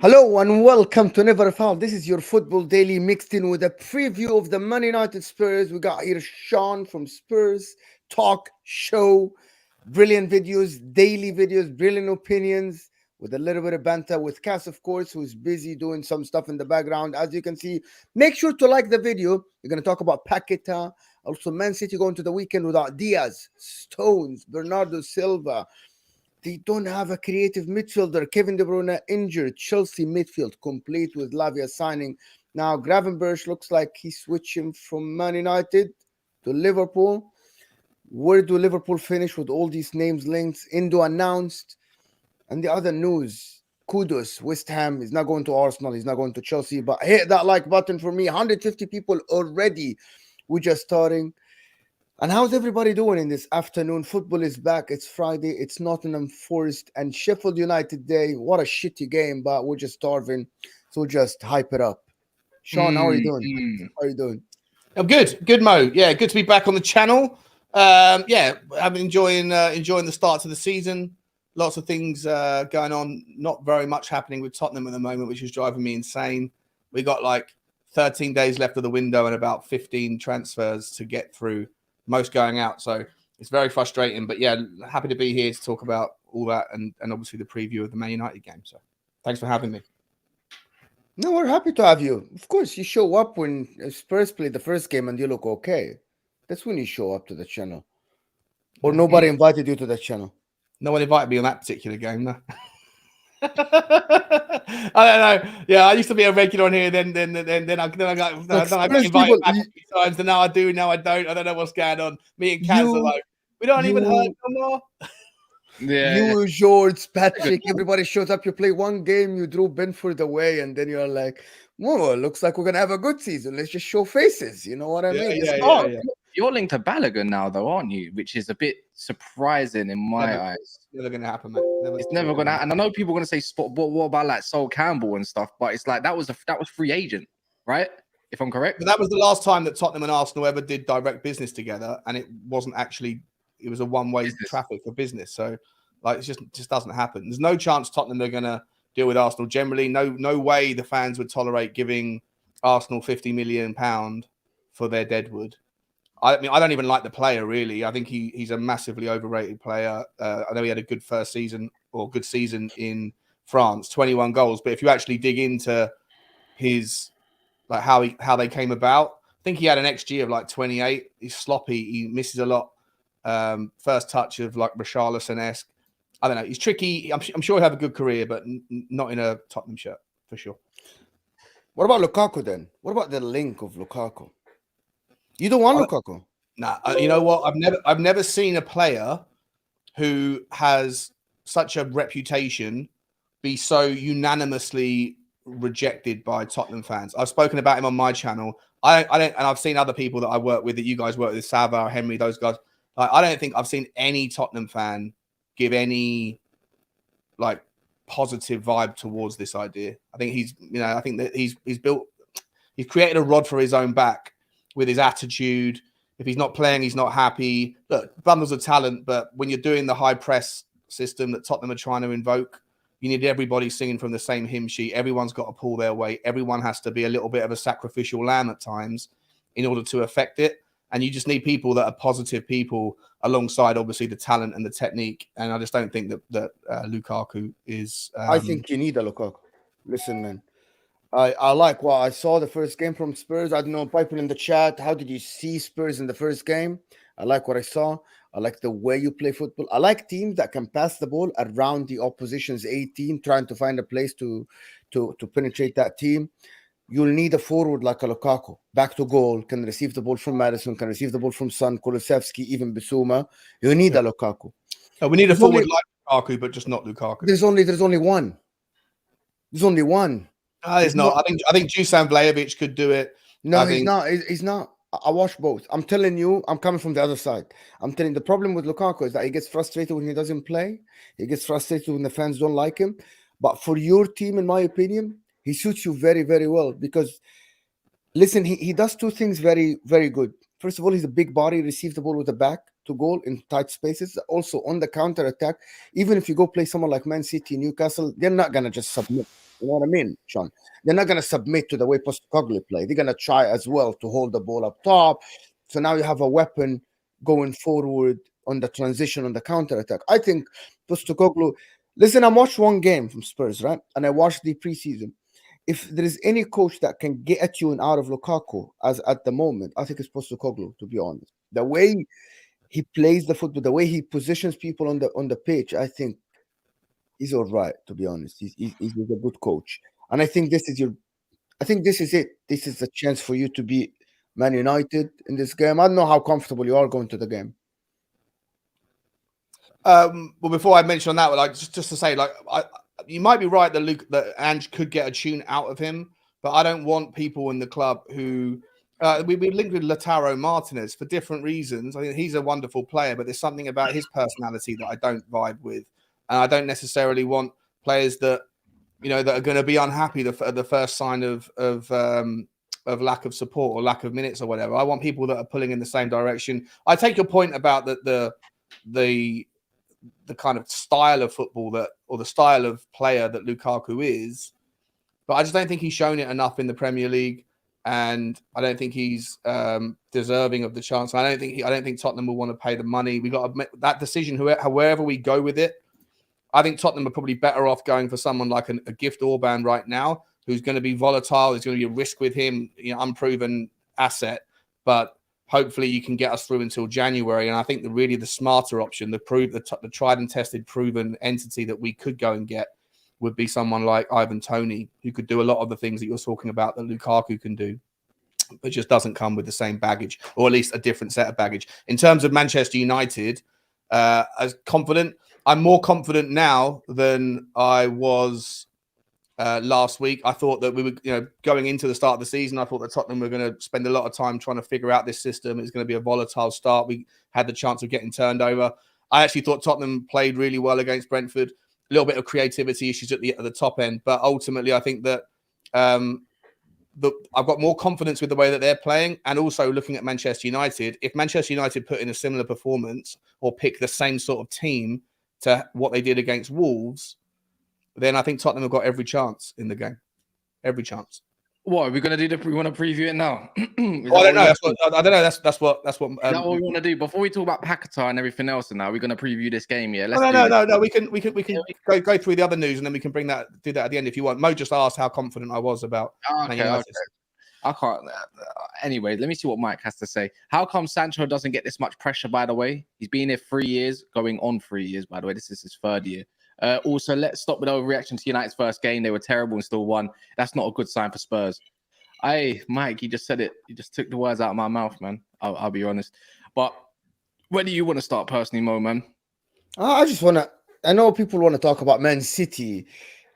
Hello and welcome to Never Found. This is your football daily mixed in with a preview of the Man United Spurs. We got here Sean from Spurs Talk Show. Brilliant videos, daily videos, brilliant opinions with a little bit of banter with Cass, of course, who's busy doing some stuff in the background. As you can see, make sure to like the video. We're going to talk about Paqueta. Also, Man City going to the weekend without Diaz, Stones, Bernardo Silva. They don't have a creative midfielder. Kevin De Bruyne injured. Chelsea midfield complete with Lavia signing. Now, Gravenberch looks like he's switching from Man United to Liverpool. Where do Liverpool finish with all these names linked? Indo announced. And the other news, kudos, West Ham is not going to Arsenal. He's not going to Chelsea. But hit that like button for me. 150 people already. We're just starting. And how's everybody doing in this afternoon? Football is back. It's Friday. It's Nottingham Forest and Sheffield United Day. What a shitty game, but we're just starving. So just hype it up. Sean, how are you doing? How are you doing? I'm good. Good, Mo. Yeah, good to be back on the channel. Yeah, I'm enjoying the start to the season. Lots of things going on. Not very much happening with Tottenham at the moment, which is driving me insane. We got like 13 days left of the window and about 15 transfers to get through. Most going out, so it's very frustrating. But yeah, happy to be here to talk about all that and obviously the preview of the Man United game. So thanks for having me. No, we're happy to have you. Of course, you show up when Spurs play the first game and you look okay. That's when you show up to the channel. Or nobody invited you to the channel. No one invited me on that particular game, no. I don't know. Yeah, I used to be a regular on here. Then I got invited back a few times. And now I do. Now I don't. I don't know what's going on. Me and Kaz are like, we don't even hurt no more. Yeah, you, George, Patrick, everybody shows up. You play one game, you drew Benford away, and then you're like, "Whoa, looks like we're gonna have a good season. Let's just show faces." You know what I mean? Yeah. You're linked to Balogun now, though, aren't you? Which is a bit surprising in my eyes. Never gonna happen, man. It's never gonna happen. And I know people are gonna say, "Spot, what about like Sol Campbell and stuff?" But it's like that was free agent, right? If I'm correct. But that was the last time that Tottenham and Arsenal ever did direct business together, and it wasn't actually. It was a one-way traffic for business. So, like, it just doesn't happen. There's no chance Tottenham are gonna deal with Arsenal. Generally, no way the fans would tolerate giving Arsenal £50 million for their Deadwood. I mean, I don't even like the player, really. I think he's a massively overrated player. I know he had a good first season or good season in France, 21 goals. But if you actually dig into his, like how they came about, I think he had an XG of like 28. He's sloppy. He misses a lot. First touch of like Richarlison-esque. I don't know. He's tricky. I'm sure he'll have a good career, but not in a Tottenham shirt, for sure. What about Lukaku then? What about the link of Lukaku? You don't want Lukaku? Nah, you know what? I've never seen a player who has such a reputation be so unanimously rejected by Tottenham fans. I've spoken about him on my channel. I don't, and I've seen other people that I work with, that you guys work with, Sava, Henry, those guys. I don't think I've seen any Tottenham fan give any like positive vibe towards this idea. I think I think that he's created a rod for his own back with his attitude. If he's not playing, he's not happy. Look, bundles of talent, but when you're doing the high press system that Tottenham are trying to invoke, you need everybody singing from the same hymn sheet. Everyone's got to pull their weight. Everyone has to be a little bit of a sacrificial lamb at times in order to affect it. And you just need people that are positive people alongside, obviously, the talent and the technique. And I just don't think that Lukaku is... I think you need a Lukaku. Listen, man. I like what I saw the first game from Spurs. I don't know, people in the chat, how did you see Spurs in the first game? I like what I saw. I like the way you play football. I like teams that can pass the ball around the opposition's 18, trying to find a place to penetrate that team. You'll need a forward like a Lukaku, back to goal, can receive the ball from Madison, can receive the ball from Son, Kulusevski, even Bissouma. You need a Lukaku. We need a forward like Lukaku, but just not Lukaku. There's only one. There's only one. No, there's not. I think Dusan Vlahovic could do it. No, he's not. He's not. I watch both. I'm telling you, I'm coming from the other side. I'm telling the problem with Lukaku is that he gets frustrated when he doesn't play. He gets frustrated when the fans don't like him. But for your team, in my opinion, he suits you very, very well because listen, he does two things very, very good. First of all, he's a big body, receives the ball with the back to goal in tight spaces. Also on the counter attack, even if you go play someone like Man City, Newcastle, they're not gonna just submit. You know what I mean, Sean? They're not gonna submit to the way Postecoglou play. They're gonna try as well to hold the ball up top. So now you have a weapon going forward on the transition on the counter attack. I think Postecoglou. Listen, I watched one game from Spurs, right? And I watched the preseason. If there is any coach that can get at you and out of Lukaku as at the moment, I think it's Postecoglou, to be honest. The way he plays the football, the way he positions people on the pitch, I think he's all right, to be honest. He's a good coach. And I think this is it. This is a chance for you to be Man United in this game. I don't know how comfortable you are going to the game. Well, before I mention on that, like just to say, like you might be right that Ange could get a tune out of him, but I don't want people in the club who we linked with Lautaro Martinez for different reasons. I think he's a wonderful player, but there's something about his personality that I don't vibe with, and I don't necessarily want players that that are going to be unhappy the first sign of lack of support or lack of minutes or whatever. I want people that are pulling in the same direction. I take your point about the kind of style of football or the style of player that Lukaku is, but I just don't think he's shown it enough in the Premier League, and I don't think he's deserving of the chance. I don't think Tottenham will want to pay the money. We got to make that decision wherever we go with it. I think Tottenham are probably better off going for someone like a Gift Orban right now, who's going to be volatile. There's going to be a risk with him, unproven asset, but hopefully you can get us through until January. And I think the smarter option, the tried and tested, proven entity that we could go and get would be someone like Ivan Toney, who could do a lot of the things that you're talking about that Lukaku can do, but just doesn't come with the same baggage, or at least a different set of baggage. In terms of Manchester United, as confident, I'm more confident now than I was last week. I thought that we were, going into the start of the season, I thought that Tottenham were going to spend a lot of time trying to figure out this system. It's going to be a volatile start. We had the chance of getting turned over. I actually thought Tottenham played really well against Brentford. A little bit of creativity issues at the top end, but ultimately, I think that I've got more confidence with the way that they're playing, and also looking at Manchester United. If Manchester United put in a similar performance or pick the same sort of team to what they did against Wolves, then I think Tottenham have got every chance in the game. Every chance. What are we going to do? We want to preview it now? I don't know. I don't know. That's what. Is that what we want to do before we talk about Paqueta and everything else? And now we're going to preview this game. Yeah. No. We can go through the other news, and then we can do that at the end if you want. Mo just asked how confident I was about. Okay. I can't. Anyway, let me see what Mike has to say. How come Sancho doesn't get this much pressure? By the way, he's been here 3 years, going on 3 years. By the way, this is his third year. Also, let's stop with overreaction to United's first game. They were terrible and still won. That's not a good sign for Spurs. Mike, you just said it. You just took the words out of my mouth, man. I'll be honest. But where do you want to start personally, Mo, man? I just want to... I know people want to talk about Man City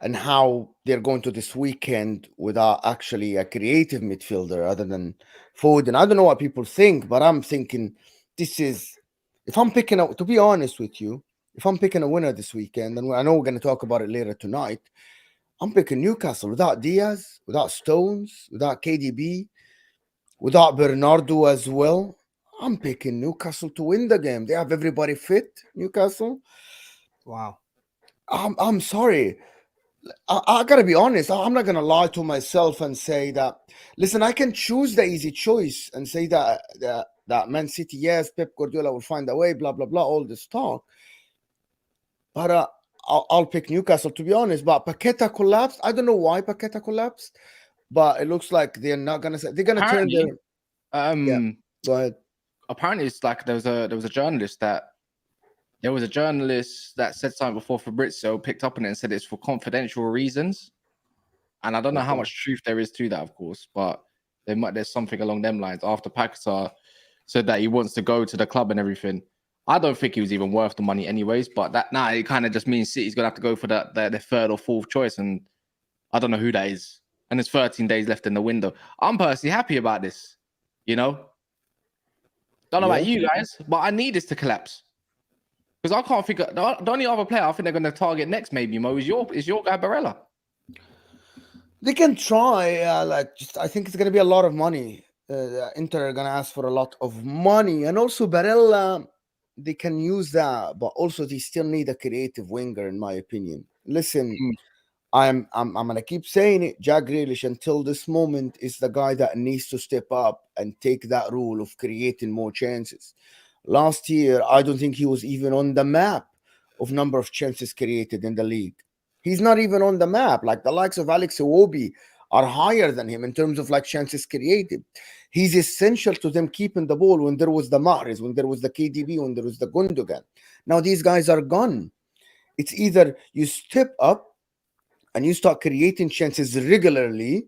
and how they're going to this weekend without actually a creative midfielder other than Foden. I don't know what people think, but I'm thinking this is... If I'm picking up... To be honest with you, if I'm picking a winner this weekend, and I know we're going to talk about it later tonight, I'm picking Newcastle without Diaz, without Stones, without KDB, without Bernardo as well. I'm picking Newcastle to win the game. They have everybody fit, Newcastle. Wow. I'm sorry. I got to be honest. I'm not going to lie to myself and say that, listen, I can choose the easy choice and say that Man City, yes, Pep Guardiola will find a way, blah, blah, blah, all this talk. But I'll pick Newcastle, to be honest. But Paqueta collapsed. I don't know why Paqueta collapsed, but it looks like they're not gonna say they're gonna turn their. Yeah, go ahead. Apparently, it's like there was a journalist that said something before Fabrizio picked up on it and said it's for confidential reasons. And I don't know how much truth there is to that, of course, but there's something along them lines. After Paqueta said that he wants to go to the club and everything. I don't think he was even worth the money anyways, but it kind of just means City's going to have to go for their third or fourth choice, and I don't know who that is. And there's 13 days left in the window. I'm personally happy about this, Don't know about Yeah. you guys, but I need this to collapse. Because I can't figure the only other player I think they're going to target next, maybe Mo, is your guy Barella. They can try. I think it's going to be a lot of money. Inter are going to ask for a lot of money, and also Barella, they can use that, but also they still need a creative winger, in my opinion. Listen, I'm going to keep saying it. Jack Grealish, until this moment, is the guy that needs to step up and take that role of creating more chances. Last year, I don't think he was even on the map of number of chances created in the league. He's not even on the map. Like the likes of Alex Iwobi are higher than him in terms of like chances created. He's essential to them keeping the ball when there was the Mahrez, when there was the KDB, when there was the Gundogan. Now these guys are gone. It's either you step up and you start creating chances regularly,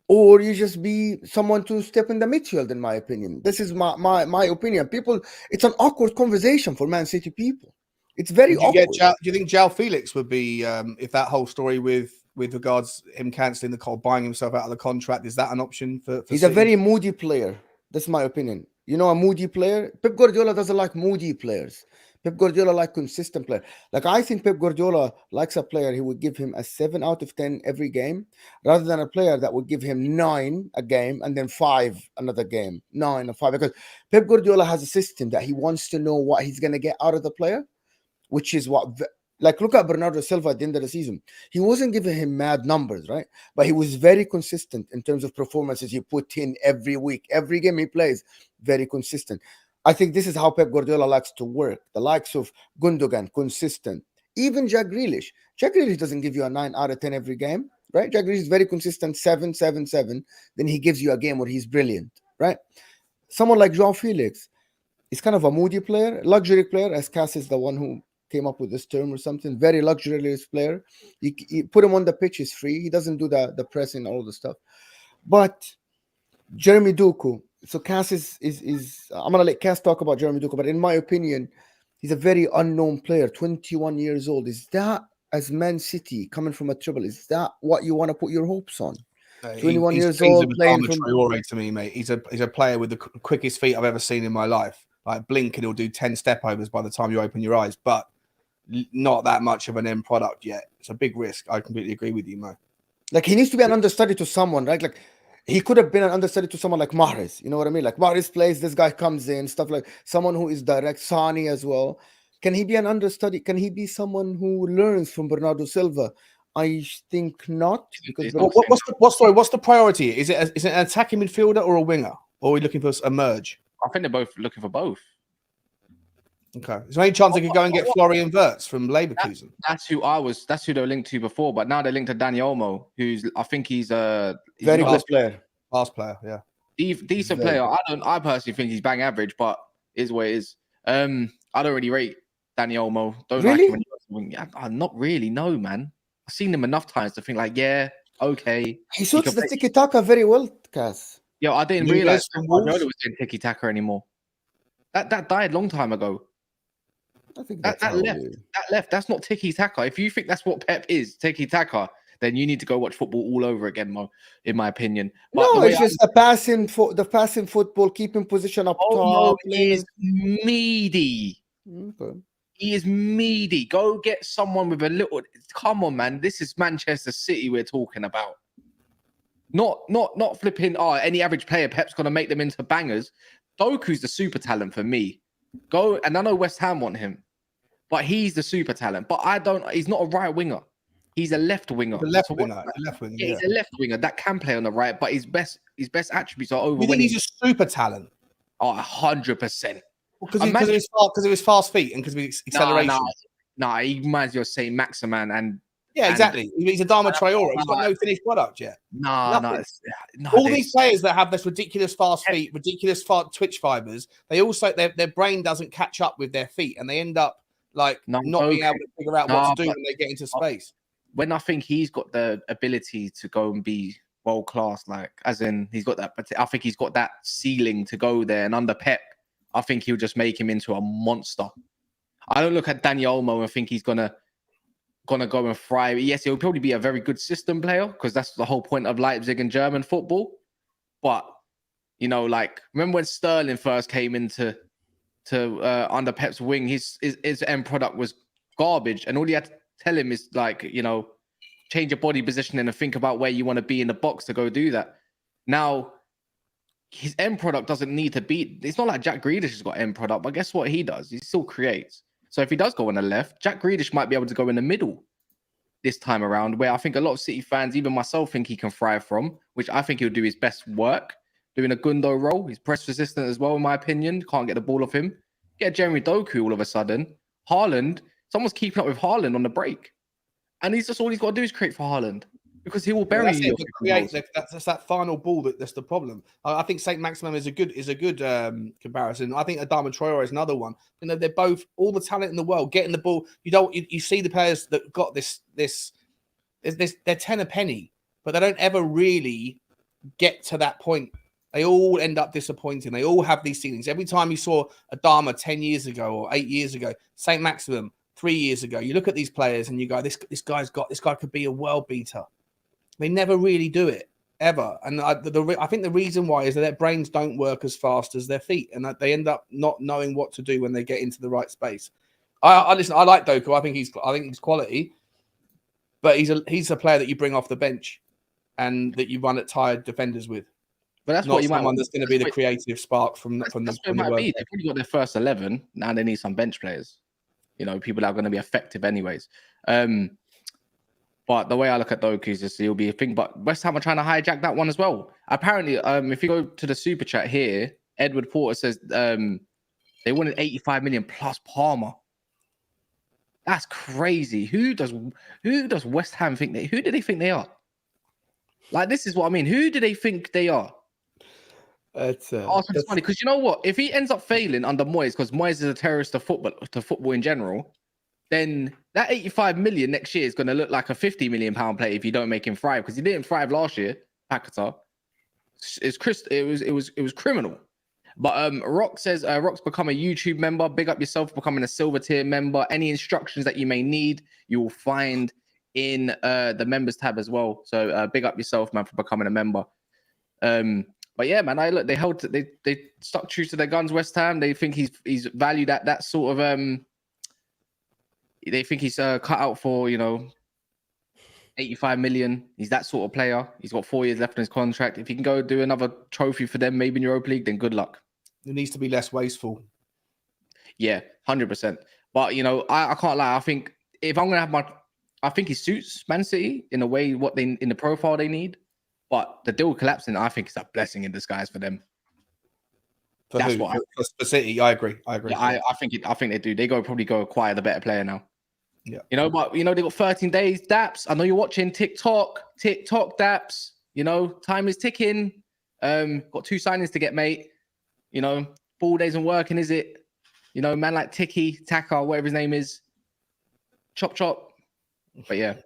or you just be someone to step in the midfield, in my opinion. This is my opinion. People, it's an awkward conversation for Man City people. It's very awkward. Do you think João Felix would be, if that whole story with regards him cancelling buying himself out of the contract, is that an option for He's City? a very moody player. That's my opinion. You know, a moody player. Pep Guardiola doesn't like moody players. Pep Guardiola like consistent player. Like I think Pep Guardiola likes a player, he would give him a 7 out of 10 every game, rather than a player that would give him 9 a game and then 5 another game. 9 and 5. Because Pep Guardiola has a system that he wants to know what he's going to get out of the player, which is what, like, look at Bernardo Silva at the end of the season. He wasn't giving him mad numbers, right? But he was very consistent in terms of performances he put in every week. Every game he plays, very consistent. I think this is how Pep Guardiola likes to work. The likes of Gundogan, consistent. Even Jack Grealish. Jack Grealish doesn't give you a 9 out of 10 every game, right? Jack Grealish is very consistent, 7, 7, 7. Then he gives you a game where he's brilliant, right? Someone like João Felix is kind of a moody player, luxury player, as Cass is the one who came up with this term or something. Very luxurious player. You put him on the pitch, he's free. He doesn't do the pressing, all the stuff. But Jeremy Doku. So Cass is I'm gonna let Cass talk about Jeremy Doku, but in my opinion, he's a very unknown player. 21 years old. Is that, as Man City coming from a treble, is that what you want to put your hopes on? 21 years old, playing from Traore to me, mate. He's a player with the quickest feet I've ever seen in my life. Like blink and he'll do 10 step overs by the time you open your eyes, but not that much of an end product yet. It's a big risk. I completely agree with you, Mo. Like he needs to be an understudy to someone, right? Like he could have been an understudy to someone like Mahrez. You know what I mean? Like Mahrez plays, this guy comes in, stuff like someone who is direct. Sani as well. Can he be an understudy? Can he be someone who learns from Bernardo Silva? I think not. Because what's the priority? Is it an attacking midfielder or a winger? Or are we looking for a merge? I think they're both looking for both. Okay. Is there any chance they could go and get Florian Wirtz from Leverkusen? That's who they were linked to before, but now they're linked to Dani Olmo, who's I think he's very good player. Fast player, yeah. Decent player. I personally think he's bang average, but is what it is. I don't really rate Dani Olmo. Don't really? like him. I'm not really, no, man. I've seen him enough times to think like, yeah, okay. He suits the tiki-taka very well, Cass. Yeah, I didn't realize Guardiola was doing tiki-taka anymore. That died a long time ago. I think that left. That's not tiki-taka. If you think that's what Pep is, tiki-taka, then you need to go watch football all over again, Mo, in my opinion. But no, it's just the passing football, keeping position up top. He is meaty. Okay. He is meaty. Go get someone with a little. Come on, man. This is Manchester City we're talking about. Not flipping. Any average player, Pep's gonna make them into bangers. Doku's the super talent for me. Go, and I know West Ham want him, but he's the super talent. But he's not a right winger. He's a left winger. He's a left winger. Yeah, he's a left winger that can play on the right, but his best attributes are over. You think he's a super talent? 100%. Because of his fast feet and because of his acceleration. Nah, he reminds you of Saint Maximan and. Yeah, exactly. He's a Dharma Traore. He's got no finished product yet. No. All these players that have this ridiculous fast feet, ridiculous twitch fibers, they also their brain doesn't catch up with their feet, and they end up like not being able to figure out what to do when they get into space. When I think he's got the ability to go and be world class, like as in he's got that. I think he's got that ceiling to go there, and under Pep, I think he'll just make him into a monster. I don't look at Dani Olmo and think he's gonna go and thrive. Yes, he'll probably be a very good system player because that's the whole point of Leipzig and German football. But You know, like remember when Sterling first came into under Pep's wing, his end product was garbage, and all you had to tell him is like, you know, change your body positioning and think about where you want to be in the box to go do that. Now, his end product doesn't need to be. It's not like Jack Grealish has got end product, but guess what he does? He still creates. So if he does go on the left, Jack Grealish might be able to go in the middle this time around, where I think a lot of City fans, even myself, think he can thrive from, which I think he'll do his best work, doing a Gundo role. He's press resistant as well, in my opinion. Can't get the ball off him. Get Jeremy Doku all of a sudden. Haaland, someone's keeping up with Haaland on the break. And he's just all he's got to do is create for Haaland. Because he will bury you. That's that final ball that's the problem. I think Saint Maximin is a good comparison. I think Adama Traore is another one. You know, they're both all the talent in the world, getting the ball. You see the players that got this. They're 10 a penny, but they don't ever really get to that point. They all end up disappointing. They all have these ceilings. Every time you saw Adama 10 years ago or 8 years ago, Saint Maximin 3 years ago, you look at these players and you go, this guy could be a world beater. They never really do it, ever. And I think the reason why is that their brains don't work as fast as their feet, and that they end up not knowing what to do when they get into the right space. I listen. I like Doku. I think he's quality, but he's a player that you bring off the bench and that you run at tired defenders with. But that's not what you someone might. that's going to be the creative spark from the. That's what it might be. They've already got their first 11. Now they need some bench players. You know, people that are going to be effective anyways. But the way I look at Doku is just he'll be a thing. But West Ham are trying to hijack that one as well. Apparently, if you go to the super chat here, Edward Porter says they wanted 85 million plus Palmer. That's crazy. Who does West Ham think they? Who do they think they are? Like, this is what I mean. Who do they think they are? It's funny because you know what? If he ends up failing under Moyes, because Moyes is a terrorist to football in general, then that 85 million next year is going to look like a 50 million pound play if you don't make him thrive, because he didn't thrive last year. Paqueta, it was criminal. But Rock says Rock's become a YouTube member. Big up yourself becoming a silver tier member. Any instructions that you may need, you will find in the members tab as well. So big up yourself, man, for becoming a member. But yeah, man, they stuck true to their guns. West Ham, they think he's valued at that sort of they think he's cut out for, you know, 85 million. He's that sort of player. He's got 4 years left in his contract. If he can go do another trophy for them, maybe in Europa League, then good luck. It needs to be less wasteful. Yeah, 100%. But, you know, I can't lie. I think if I'm going to have I think he suits Man City in a way in the profile they need. But the deal collapsing, I think, is a blessing in disguise for them. For City, I agree. Yeah, I think they do. They probably go acquire the better player now. Yeah. You know, but you know, they got 13 days. Daps, I know you're watching TikTok, Daps. You know, time is ticking. Got 2 signings to get, mate. You know, 4 days and working, is it? You know, man like Taka, whatever his name is. Chop. But yeah.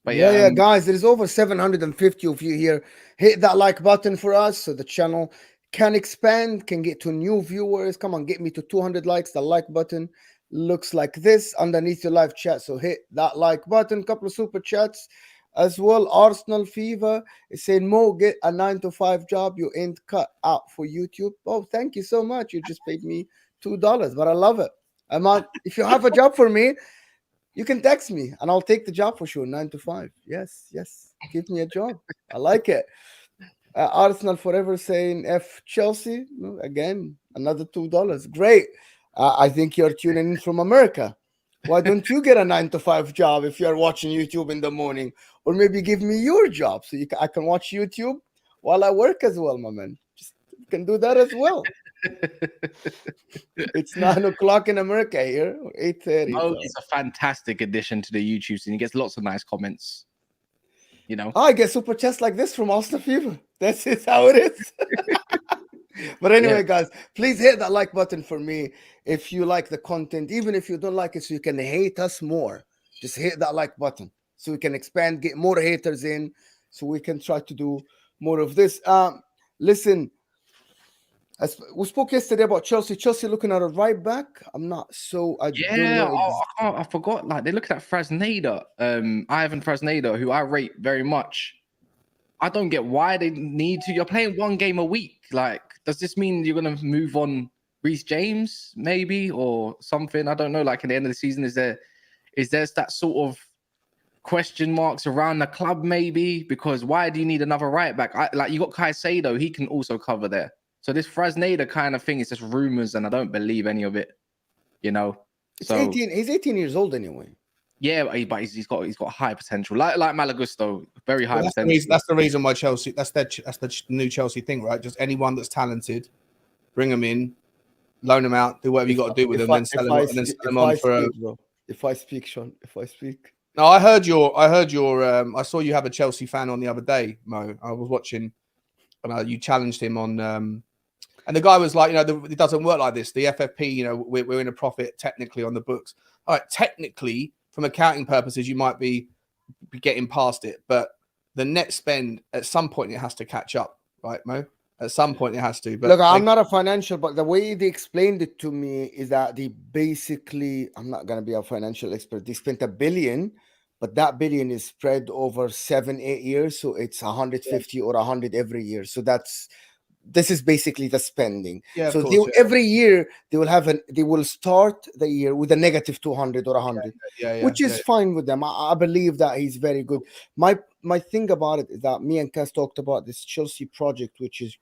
But yeah, guys, there is over 750 of you here. Hit that like button for us so the channel can expand, can get to new viewers. Come on, get me to 200 likes. The like button looks like this underneath your live chat. So hit that like button. Couple of super chats as well. Arsenal Fever is saying, Mo, get a 9-to-5 job. You ain't cut out for YouTube. Oh, thank you so much. You just paid me $2, but I love it. If you have a job for me, you can text me and I'll take the job for sure. 9 to 5. Yes. Give me a job. I like it. Arsenal Forever saying F Chelsea. Again, another $2. Great. I think you're tuning in from America. Why don't you get a 9-to-5 job if you're watching YouTube in the morning? Or maybe give me your job so I can watch YouTube while I work as well, my man. Just can do that as well. It's 9 o'clock in America here, 8:30. Oh, it's a fantastic addition to the YouTube scene. He gets lots of nice comments. You know, I get super chats like this from Arsenal Fever. That's how it is. But anyway, guys, please hit that like button for me if you like the content. Even if you don't like it, so you can hate us more, just hit that like button so we can expand, get more haters in, so we can try to do more of this. Listen. We spoke yesterday about Chelsea. Chelsea looking at a right back. I'm not so. I forgot. Like, they're looking at Fresneda. Ivan Fresneda, who I rate very much. I don't get why they need to. You're playing one game a week. Like, does this mean you're gonna move on Reece James, maybe, or something? I don't know. Like, in the end of the season, is there that sort of question marks around the club, maybe? Because why do you need another right back? Like, you got Caicedo, he can also cover there. So this Fresneda kind of thing is just rumors, and I don't believe any of it. You know, He's 18 years old anyway. Yeah, but he's got high potential, like Malagusto, very high potential. That's the reason why Chelsea. That's the new Chelsea thing, right? Just anyone that's talented, bring them in, loan them out, do whatever you got to do with them, then sell them, and then sell them on for. If I speak, Sean, No, I heard your. I saw you have a Chelsea fan on the other day, Mo. I was watching, and you challenged him on. And the guy was like, it doesn't work like this. The FFP, we're in a profit technically on the books. All right, technically, from accounting purposes, you might be getting past it, but the net spend at some point it has to catch up, right, Mo? At some point it has to. But look, I'm not a financial, but the way they explained it to me is that they basically, I'm not going to be a financial expert. They spent $1 billion, but that $1 billion is spread over 7-8 years, so it's 150 or 100 every year. So this is basically the spending. Yeah, so every year they will start the year with a negative 200 or 100, which is fine with them. I believe that he's very good. My thing about it is that me and Cass talked about this Chelsea project, which is,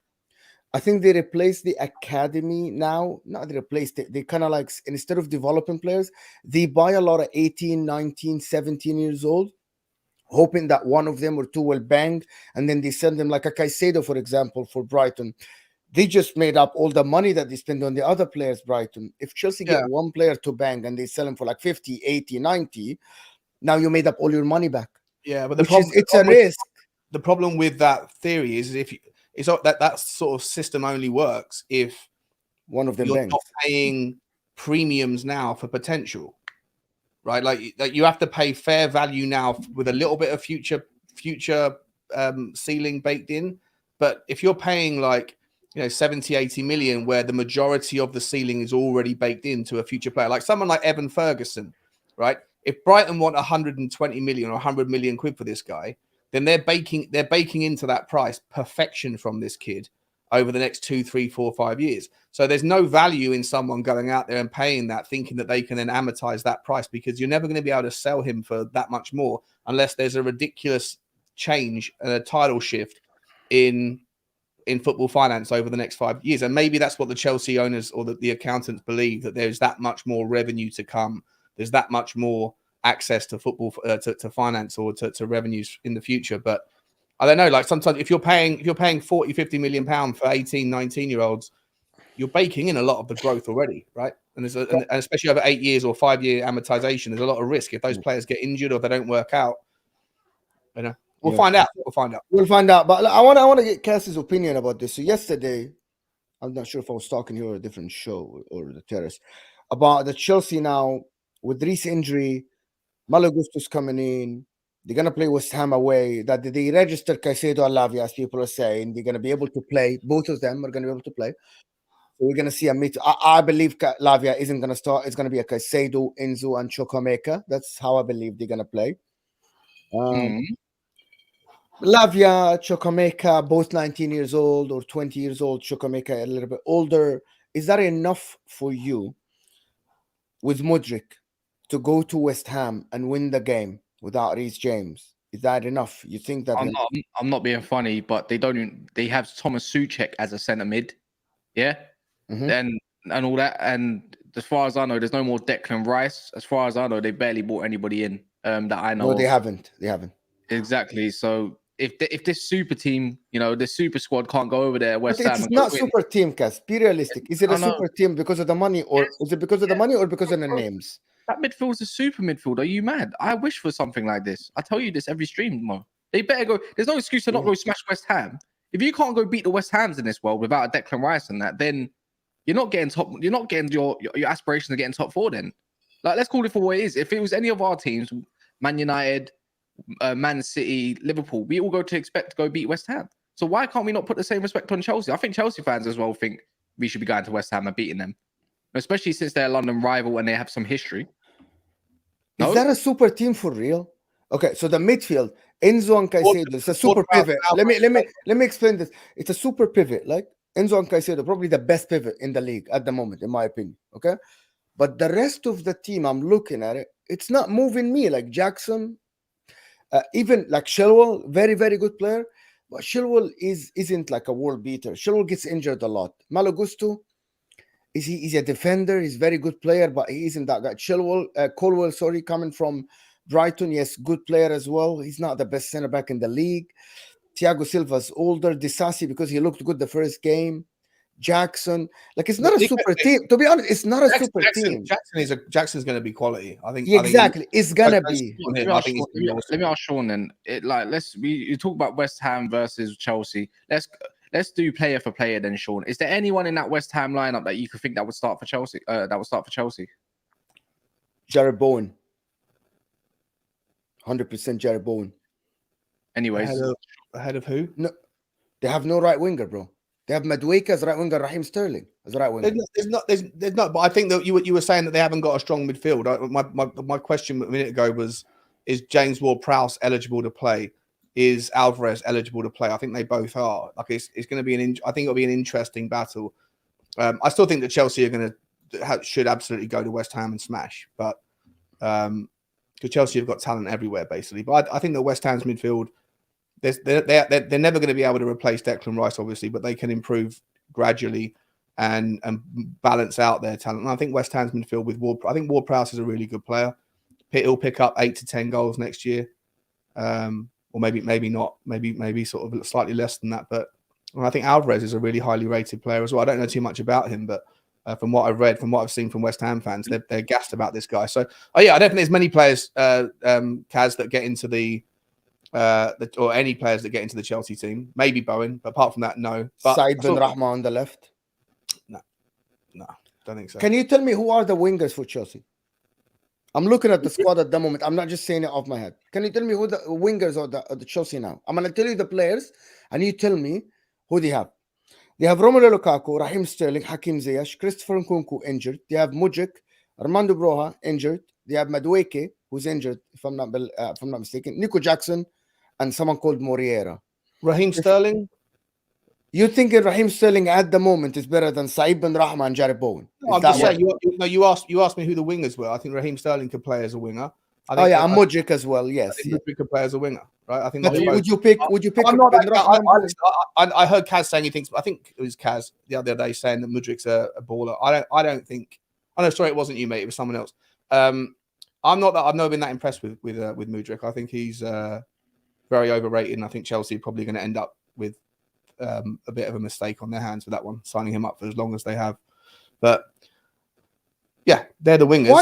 I think they replaced the academy now. Not they replaced it. They kind of like, instead of developing players, they buy a lot of 18, 19, 17 years old, hoping that one of them or two will bang, and then they send them, like a Caicedo, for example, for Brighton. They just made up all the money that they spend on the other players, Brighton. If Chelsea get one player to bang and they sell him for like 50, 80, 90, now you made up all your money back. Yeah, but it's a risk. The problem with that theory is it's not that sort of system only works if one of them you're bangs. Not paying premiums now for potential. Right, like you have to pay fair value now with a little bit of future ceiling baked in. But if you're paying 70, 80 million, where the majority of the ceiling is already baked into a future player, like someone like Evan Ferguson, right? If Brighton want 120 million or 100 million quid for this guy, then they're baking into that price perfection from this kid over the next 2, 3, 4, 5 years. So there's no value in someone going out there and paying that, thinking that they can then amortize that price, because you're never going to be able to sell him for that much more unless there's a ridiculous change and a tidal shift in football finance over the next 5 years. And maybe that's what the Chelsea owners or the accountants believe, that there's that much more revenue to come. There's that much more access to football, to finance or to revenues in the future. But I don't know, like sometimes if you're paying 40, 50 million pounds for 18, 19-year-olds, you're baking in a lot of the growth already, right? And and especially over 8 years or 5-year amortization, there's a lot of risk if those players get injured or they don't work out. We'll find out. We'll find out. But I want to get Cass's opinion about this. So yesterday, I'm not sure if I was talking here or a different show or the terrace, about the Chelsea now with Reece injury, Malagusto's coming in. They're going to play West Ham away. That they registered Caicedo and Lavia, as people are saying. They're going to be able to play. Both of them are going to be able to play. So we're going to see a meet. I believe Lavia isn't going to start. It's going to be a Caicedo, Enzo, and Chukwuemeka. That's how I believe they're going to play. Lavia, Chukwuemeka, both 19 years old or 20 years old. Chukwuemeka a little bit older. Is that enough for you with Mudryk to go to West Ham and win the game without Reece James? Is that enough? You think that? I'm not being funny, but they have Thomas Souček as a centre mid, yeah, and all that. And as far as I know, there's no more Declan Rice. As far as I know, they barely brought anybody in that I know. No, they haven't. Exactly. So if this super team, this super squad can't go over there, West Ham, it's not super team, Cass. Be realistic. Is it a super team because of the money, or is it because of the money, or because of the names? That midfield's a super midfield. Are you mad? I wish for something like this. I tell you this every stream, Mo. They better go. There's no excuse to not go smash West Ham. If you can't go beat the West Hams in this world without a Declan Rice and that, then you're not getting top. You're not getting your aspirations of getting top 4. Then, let's call it for what it is. If it was any of our teams, Man United, Man City, Liverpool, we all expect to go beat West Ham. So why can't we not put the same respect on Chelsea? I think Chelsea fans as well think we should be going to West Ham and beating them, especially since they're a London rival and they have some history. Is that a super team for real? Okay, so the midfield, Enzo and Caicedo. It's a super pivot. Let me explain this. It's a super pivot. Like Enzo and Caicedo, probably the best pivot in the league at the moment, in my opinion. Okay, but the rest of the team, I'm looking at it. It's not moving me. Like Jackson, even like Chilwell, very very good player, but Chilwell isn't like a world beater. Chilwell gets injured a lot. Malo Gusto, he's a defender. He's a very good player, but he isn't that guy. Colwell, sorry, coming from Brighton, yes, good player as well. He's not the best center back in the league. Thiago Silva's older. Disasi, because he looked good the first game. Jackson, like it's not a super team. To be honest, it's not a super team. Jackson's going to be quality. I think exactly. It's gonna be. Let me ask Sean then. You talk about West Ham versus Chelsea. Let's do player for player then, Sean. Is there anyone in that West Ham lineup that you could think that would start for Chelsea? Jared Bowen. 100% Jared Bowen. Anyways, ahead of who? No, they have no right winger, bro. They have Madueke as right winger, Raheem Sterling as right winger. There's not. But I think that you were saying that they haven't got a strong midfield. My question a minute ago was: is James Ward-Prowse eligible to play? Is Alvarez eligible to play? I think they both are. Like it's going to be I think it'll be an interesting battle. I still think that Chelsea are going to should absolutely go to West Ham and smash, but because Chelsea have got talent everywhere basically. But I think that West Ham's midfield. They're never going to be able to replace Declan Rice, obviously, but they can improve gradually and balance out their talent. And I think West Ham's midfield with Ward-Prowse is a really good player. He'll pick up 8 to 10 goals next year, or maybe not, maybe sort of slightly less than that. But I think Alvarez is a really highly rated player as well. I don't know too much about him, but from what I've read, from what I've seen from West Ham fans, they're gassed about this guy. So, I don't think there's many players, Kaz, that get into or any players that get into the Chelsea team. Maybe Bowen, but apart from that, no. But Said Ben Rahma on the left. No, don't think so. Can you tell me who are the wingers for Chelsea? I'm looking at the squad at the moment. I'm not just saying it off my head. Can you tell me who the wingers are the Chelsea now? I'm gonna tell you the players, and you tell me who they have. They have Romelu Lukaku, Raheem Sterling, Hakim Ziyech, Christopher Nkunku injured. They have Mudryk, Armando Broja injured. They have Madueke, who's injured, if I'm not mistaken. Nico Jackson, and someone called Moriera. Raheem Sterling? You thinking Raheem Sterling at the moment is better than Said Ben Rahma and Jared Bowen? No, I'm just saying, you asked me who the wingers were. I think Raheem Sterling could play as a winger. And Mudryk as well. Yes, Mudryk could play as a winger, right? I think. Would you pick? I heard Kaz saying he thinks. I think it was Kaz the other day saying that Mudryk's a baller. I don't think. Oh no, sorry, it wasn't you, mate. It was someone else. I've never been that impressed with Mudryk. I think he's very overrated, and I think Chelsea are probably going to end up with a bit of a mistake on their hands with that one, signing him up for as long as they have. But yeah, they're the wingers.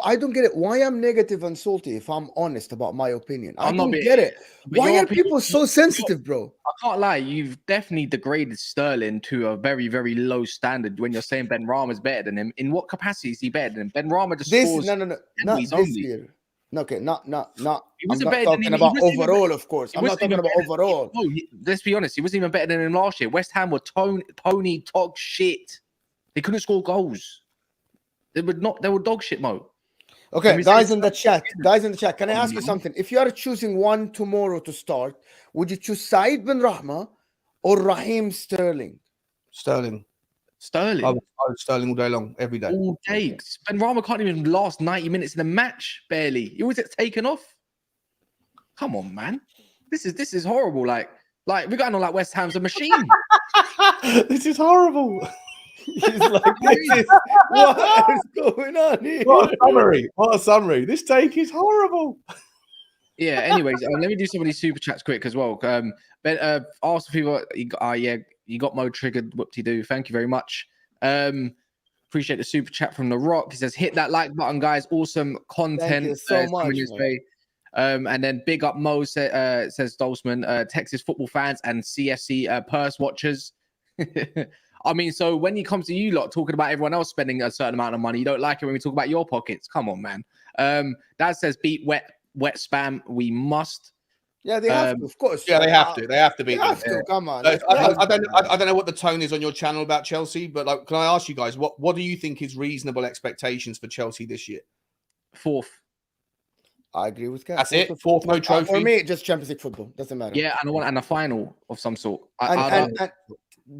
I don't get it. Why I'm negative and salty if I'm honest about my opinion. I don't get it. Why are people so sensitive, bro? I can't lie. You've definitely degraded Sterling to a very, very low standard when you're saying Ben Rama is better than him. In what capacity is he better than him? Ben Rama just scores. No, not this year. Okay, not. He I'm not talking about overall, of course. I'm not talking about overall. No, let's be honest. He wasn't even better than him last year. West Ham were Tony dog shit. They couldn't score goals. They were dog shit, Mo. Okay, guys in the chat, can I ask you something? If you are choosing one tomorrow to start, would you choose Said Ben Rahma or Raheem Sterling? Sterling. I would Sterling all day long, every day. All day. Ben Rahma can't even last 90 minutes in a match, barely. He always gets taken off. Come on, man. This is horrible. Like we're going on like West Ham's a machine. This is horrible. He's like, what is going on here? What a summary. This take is horrible. Yeah, anyways, let me do some of these super chats quick as well. Ask people, you got Mo triggered, whoop-de-doo. Thank you very much. Appreciate the super chat from The Rock. He says, hit that like button, guys. Awesome content. Thank you so much. And then big up Mo, says Dolzman, Texas football fans and CFC purse watchers. I mean, so when it comes to you lot talking about everyone else spending a certain amount of money, you don't like it when we talk about your pockets. Come on, man. Dad says beat wet spam. We must. Yeah, they have to, of course. Yeah, they have to. They have to beat them. Come on. I don't know what the tone is on your channel about Chelsea, but like, can I ask you guys what do you think is reasonable expectations for Chelsea this year? 4th. I agree with Kat. That's it. Fourth, no trophy. For me, just Champions League football. Doesn't matter. Yeah, and a final of some sort. And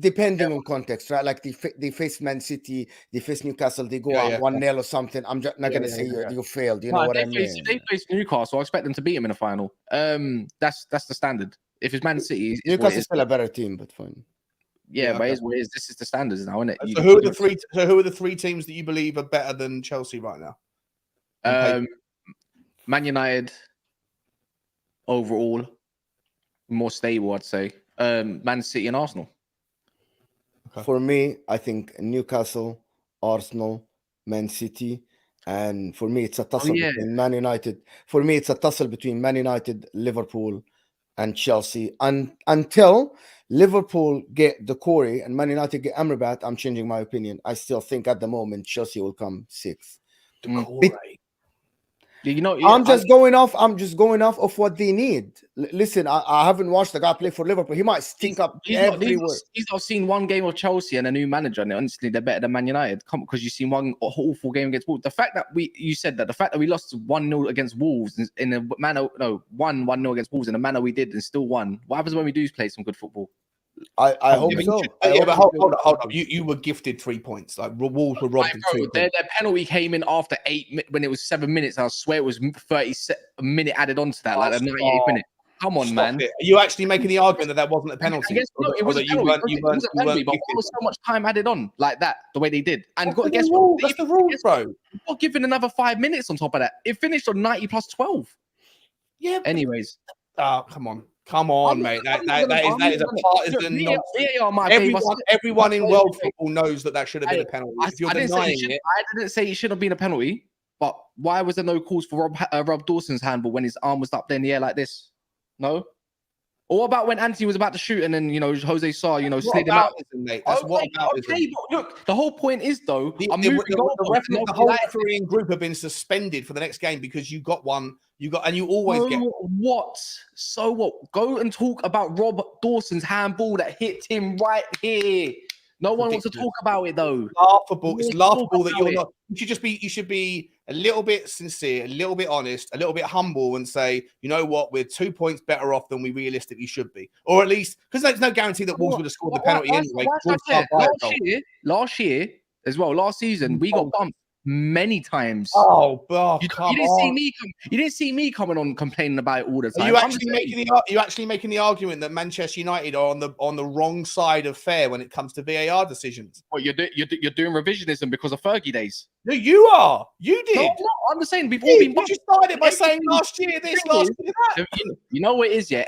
depending on context, right? Like they face Man City, they face Newcastle, they go out 1-0 or something. I'm just not gonna say you failed. You know what I mean? If they face Newcastle, I expect them to beat them in a final. That's the standard. If it's Man City, Newcastle's still a better team, but fine. Yeah, but it's what it is. This is the standards now, isn't it? So who are the three teams that you believe are better than Chelsea right now? Man United overall more stable, I'd say. Man City and Arsenal. Okay. For me, I think Newcastle, Arsenal, Man City, and for me it's a tussle between Man United. For me, it's a tussle between Man United, Liverpool, and Chelsea. Until Liverpool get the Corey and Man United get Amrabat, I'm changing my opinion. I still think at the moment Chelsea will come sixth. You know, I'm just going off of what they need. Listen, I haven't watched the guy play for Liverpool. He might stink up everywhere. He's not seen one game of Chelsea and a new manager, and honestly, they're better than Man United. Because you've seen one awful game against Wolves. The fact that we lost 1-0 against Wolves in a manner, 1-0 against Wolves in a manner we did and still won. What happens when we do play some good football? I hope so. But hold up. You were gifted 3 points. Like Wolves were robbed. Their penalty came in after 8 when it was 7 minutes. I swear it was 30 a minute added on to that, like the 98th minute. Come on, man. Are you actually making the argument that wasn't a penalty? It was a penalty, but there was so much time added on like that, the way they did. And guess what? That's the rules, bro. Got given another 5 minutes on top of that. It finished on 90 plus 12. Yeah. Anyways. Oh, come on, mate. That is a partisan nonsense. Everyone in world football knows that should have been a penalty. If you're denying it, I didn't say it should have been a penalty, but why was there no calls for Rob Dawson's handball when his arm was up there in the air like this? No. Or what about when Antony was about to shoot and then Jose Sarr, slid him out? That's what about okay, but look, the whole point is though, the whole refereeing group have been suspended for the next game because you got one. You always get what? So what? Go and talk about Rob Dawson's handball that hit him right here. No one wants to talk about it though. Laughable. It's laughable that you're not. You should be a little bit sincere, a little bit honest, a little bit humble, and say, you know what, we're 2 points better off than we realistically should be, or at least because there's no guarantee that Wolves would have scored the penalty anyway. Last year as well. Last season we got bumped many times. You didn't see me coming on complaining about it all the time. Are you actually making the argument that Manchester United are on the wrong side of fair when it comes to VAR decisions? Well, you're doing revisionism because of Fergie days. No, you are. You did. No, I'm just saying we've all been. You started by saying last year this, last year that. You know what it is, yeah.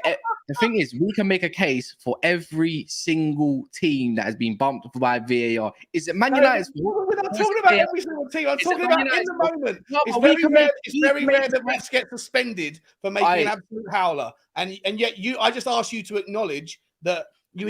The thing is, we can make a case for every single team that has been bumped by VAR. Is it Man United's fault? We're not talking about every single team. I'm talking about in the moment. No, it's very rare that refs get suspended for making an absolute howler, and yet I just asked you to acknowledge that.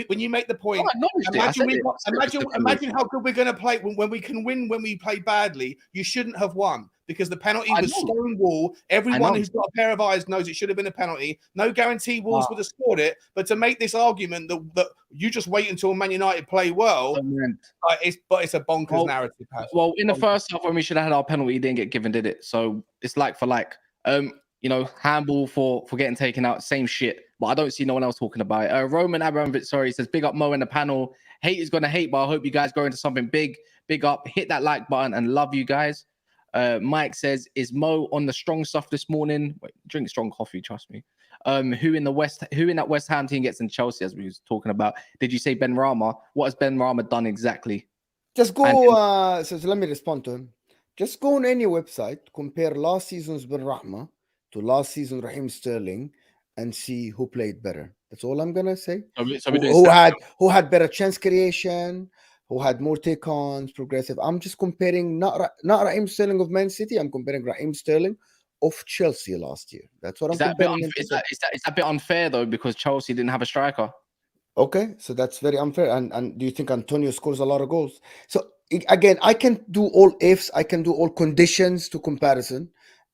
When you make the point, imagine how good we're going to play when we can win when we play badly. You shouldn't have won because the penalty was stonewall. Everyone who's got a pair of eyes knows it should have been a penalty. No guarantee Wolves would have scored it. But to make this argument that you just wait until Man United play well, it's a bonkers narrative. Well, in the first half when we should have had our penalty, didn't get given, did it? So it's like for like. Handball for getting taken out, same shit. But I don't see no one else talking about it. Roman Abramovich, says big up Mo in the panel. Hate is gonna hate, but I hope you guys go into something big. Big up, hit that like button and love you guys. Mike says, is Mo on the strong stuff this morning? Wait, drink strong coffee, trust me. Who in that West Ham team gets in Chelsea, as we was talking about? Did you say Ben Rama? What has Ben Rama done exactly? Just go. So let me respond to him. Just go on any website, compare last season's Ben Rama to last season Raheem Sterling, and see who played better. That's all I'm gonna say. Who had better chance creation, who had more take-ons, progressive. I'm just comparing not Raheem Sterling of Man City. I'm comparing Raheem Sterling of Chelsea last year. That's what I'm comparing. Is that a bit unfair though, because Chelsea didn't have a striker? Okay, so that's very unfair. And do you think Antonio scores a lot of goals? So again, I can do all ifs. I can do all conditions to comparison.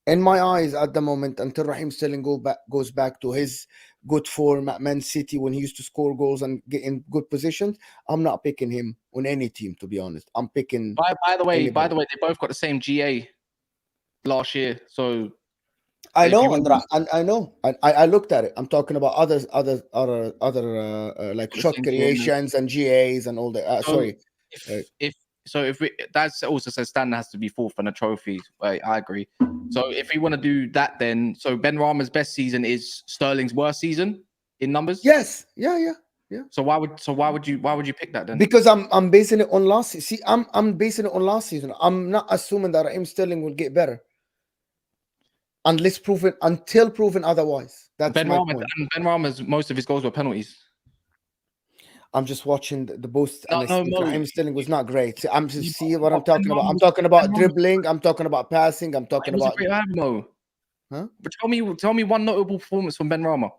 In my eyes, at the moment, until Raheem Sterling goes back to his good form at Man City when he used to score goals and get in good positions, I'm not picking him on any team, to be honest. I'm picking. By the way, they both got the same GA last year. So I If you know, want and I know. I looked at it. I'm talking about other like shot crossing corners. creations and GAs and all that. So Sorry. if we that's also says Stan has to be fourth on a trophy. I agree. So if we want to do that, then so Ben Rama's best season is Sterling's worst season in numbers. Yes. Yeah. So why would you pick that then? Because I'm basing it on last season. See, I'm basing it on last season. I'm not assuming that Raheem Sterling will get better until proven otherwise. That's Ben my Rama point. and Ben Rama's most of his goals were penalties. I'm just watching the boost, No, and no, Raheem Sterling was not great. See, I'm just You see know, what I'm Ben talking about. Rama I'm was- talking Ben about Rama- dribbling. I'm talking about passing. I'm It talking was a about. great ad, Mo. Huh? But tell me one notable performance from Ben Rama.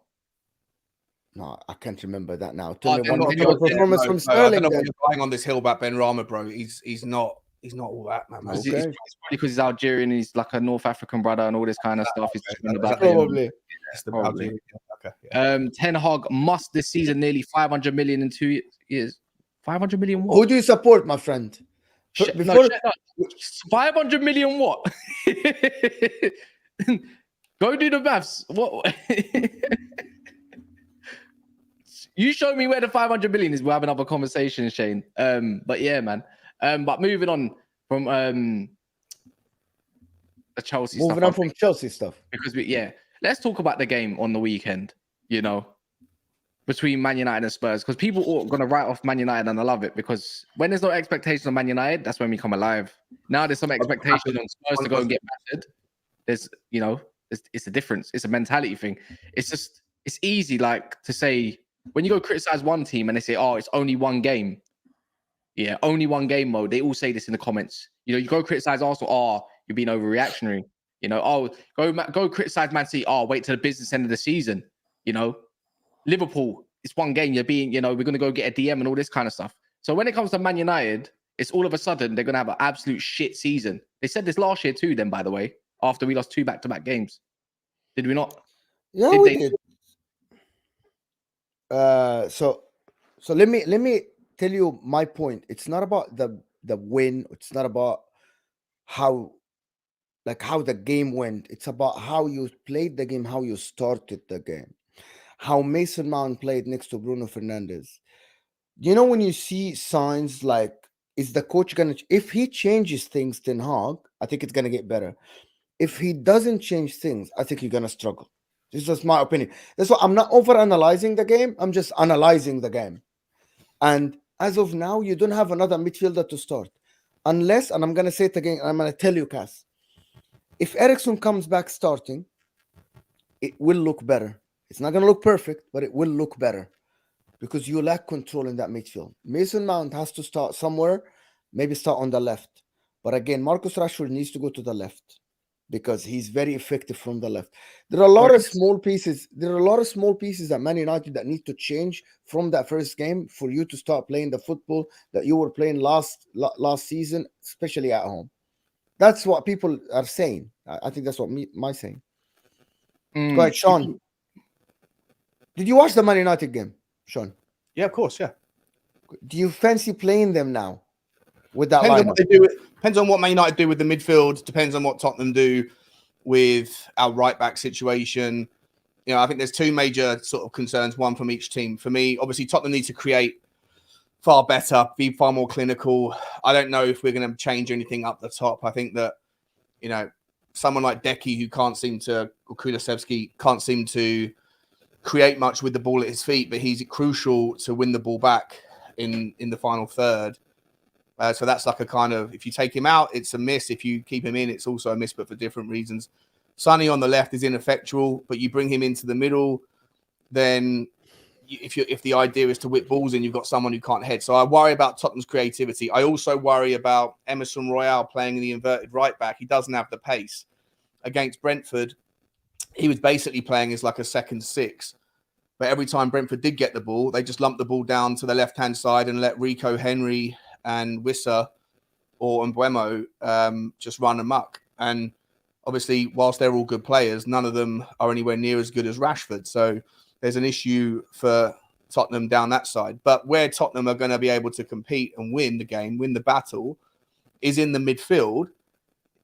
No, I can't remember that now. Oh, Tell me then one then notable you're- performance from I don't Sterling. know why Then you're going on this hill about Ben Rama, bro. He's not all that, man. It's Okay. probably because he's Algerian and he's like a North African brother and all this kind of stuff. He's Okay. talking about Probably. It's the Probably. Algerian. Okay. Yeah. Ten Hag must this season nearly 500 million in 2 years. 500 million what? Who do you support, my friend? Sh- no, Before shut up. 500 million what? Go do the maths. What? You show me where the 500 million is. We'll have another conversation, Shane. But yeah, man. But moving on from the Chelsea moving stuff. on from Chelsea stuff. Because let's talk about the game on the weekend, between Man United and Spurs, because people are going to write off Man United, and I love it, because when there's no expectation on Man United, that's when we come alive. Now there's some expectation on Spurs to go and get battered. There's it's a difference. It's a mentality thing. It's easy like to say, when you go criticize one team and they say, oh, it's only one game. Yeah, only one game mode. They all say this in the comments. You go criticize Arsenal, oh, you're being overreactionary. Oh, go criticize Man City, oh, wait till the business end of the season. Liverpool, it's one game. You're being, we're going to go get a DM and all this kind of stuff. So when it comes to Man United, it's all of a sudden they're going to have an absolute shit season. They said this last year too, then, by the way, after we lost 2 back-to-back games. Did we not? Yeah, we did. So let me tell you my point. It's not about the win. It's not about how the game went. It's about how you played the game, how you started the game, how Mason Mount played next to Bruno Fernandes. When you see signs like, is the coach gonna, if he changes things, Ten Hag, I think it's gonna get better. If he doesn't change things, I think you're gonna struggle. This is just my opinion. That's why I'm not over-analyzing the game. I'm just analyzing the game. And as of now, you don't have another midfielder to start. Unless, and I'm going to say it again, I'm going to tell you, Cass, if Ericsson comes back starting, it will look better. It's not going to look perfect, but it will look better. Because you lack control in that midfield. Mason Mount has to start somewhere, maybe start on the left. But again, Marcus Rashford needs to go to the left, because he's very effective from the left. There are a lot of small pieces. There are a lot of small pieces at Man United that need to change from that first game for you to start playing the football that you were playing last season, especially at home. That's what people are saying. I think that's what my saying. Go ahead, Sean. Did you watch the Man United game, Sean? Yeah, of course. Yeah. Do you fancy playing them now? With that Depends on lineup? what they do. Depends on what Man United do with the midfield. Depends on what Tottenham do with our right back situation. I think there's 2 major sort of concerns, one from each team. For me, obviously, Tottenham needs to create far better, be far more clinical. I don't know if we're going to change anything up the top. I think that, someone like Decky, or Kulusevski, can't seem to create much with the ball at his feet, but he's crucial to win the ball back in the final third. So that's like a kind of, if you take him out, it's a miss. If you keep him in, it's also a miss, but for different reasons. Sonny on the left is ineffectual, but you bring him into the middle, then if the idea is to whip balls in, you've got someone who can't head. So I worry about Tottenham's creativity. I also worry about Emerson Royale playing in the inverted right back. He doesn't have the pace. Against Brentford, he was basically playing as like a second 6. But every time Brentford did get the ball, they just lumped the ball down to the left-hand side and let Rico Henry and Wissa or Mbuemo just run amok. And obviously, whilst they're all good players, none of them are anywhere near as good as Rashford. So there's an issue for Tottenham down that side. But where Tottenham are going to be able to compete and win the game, win the battle, is in the midfield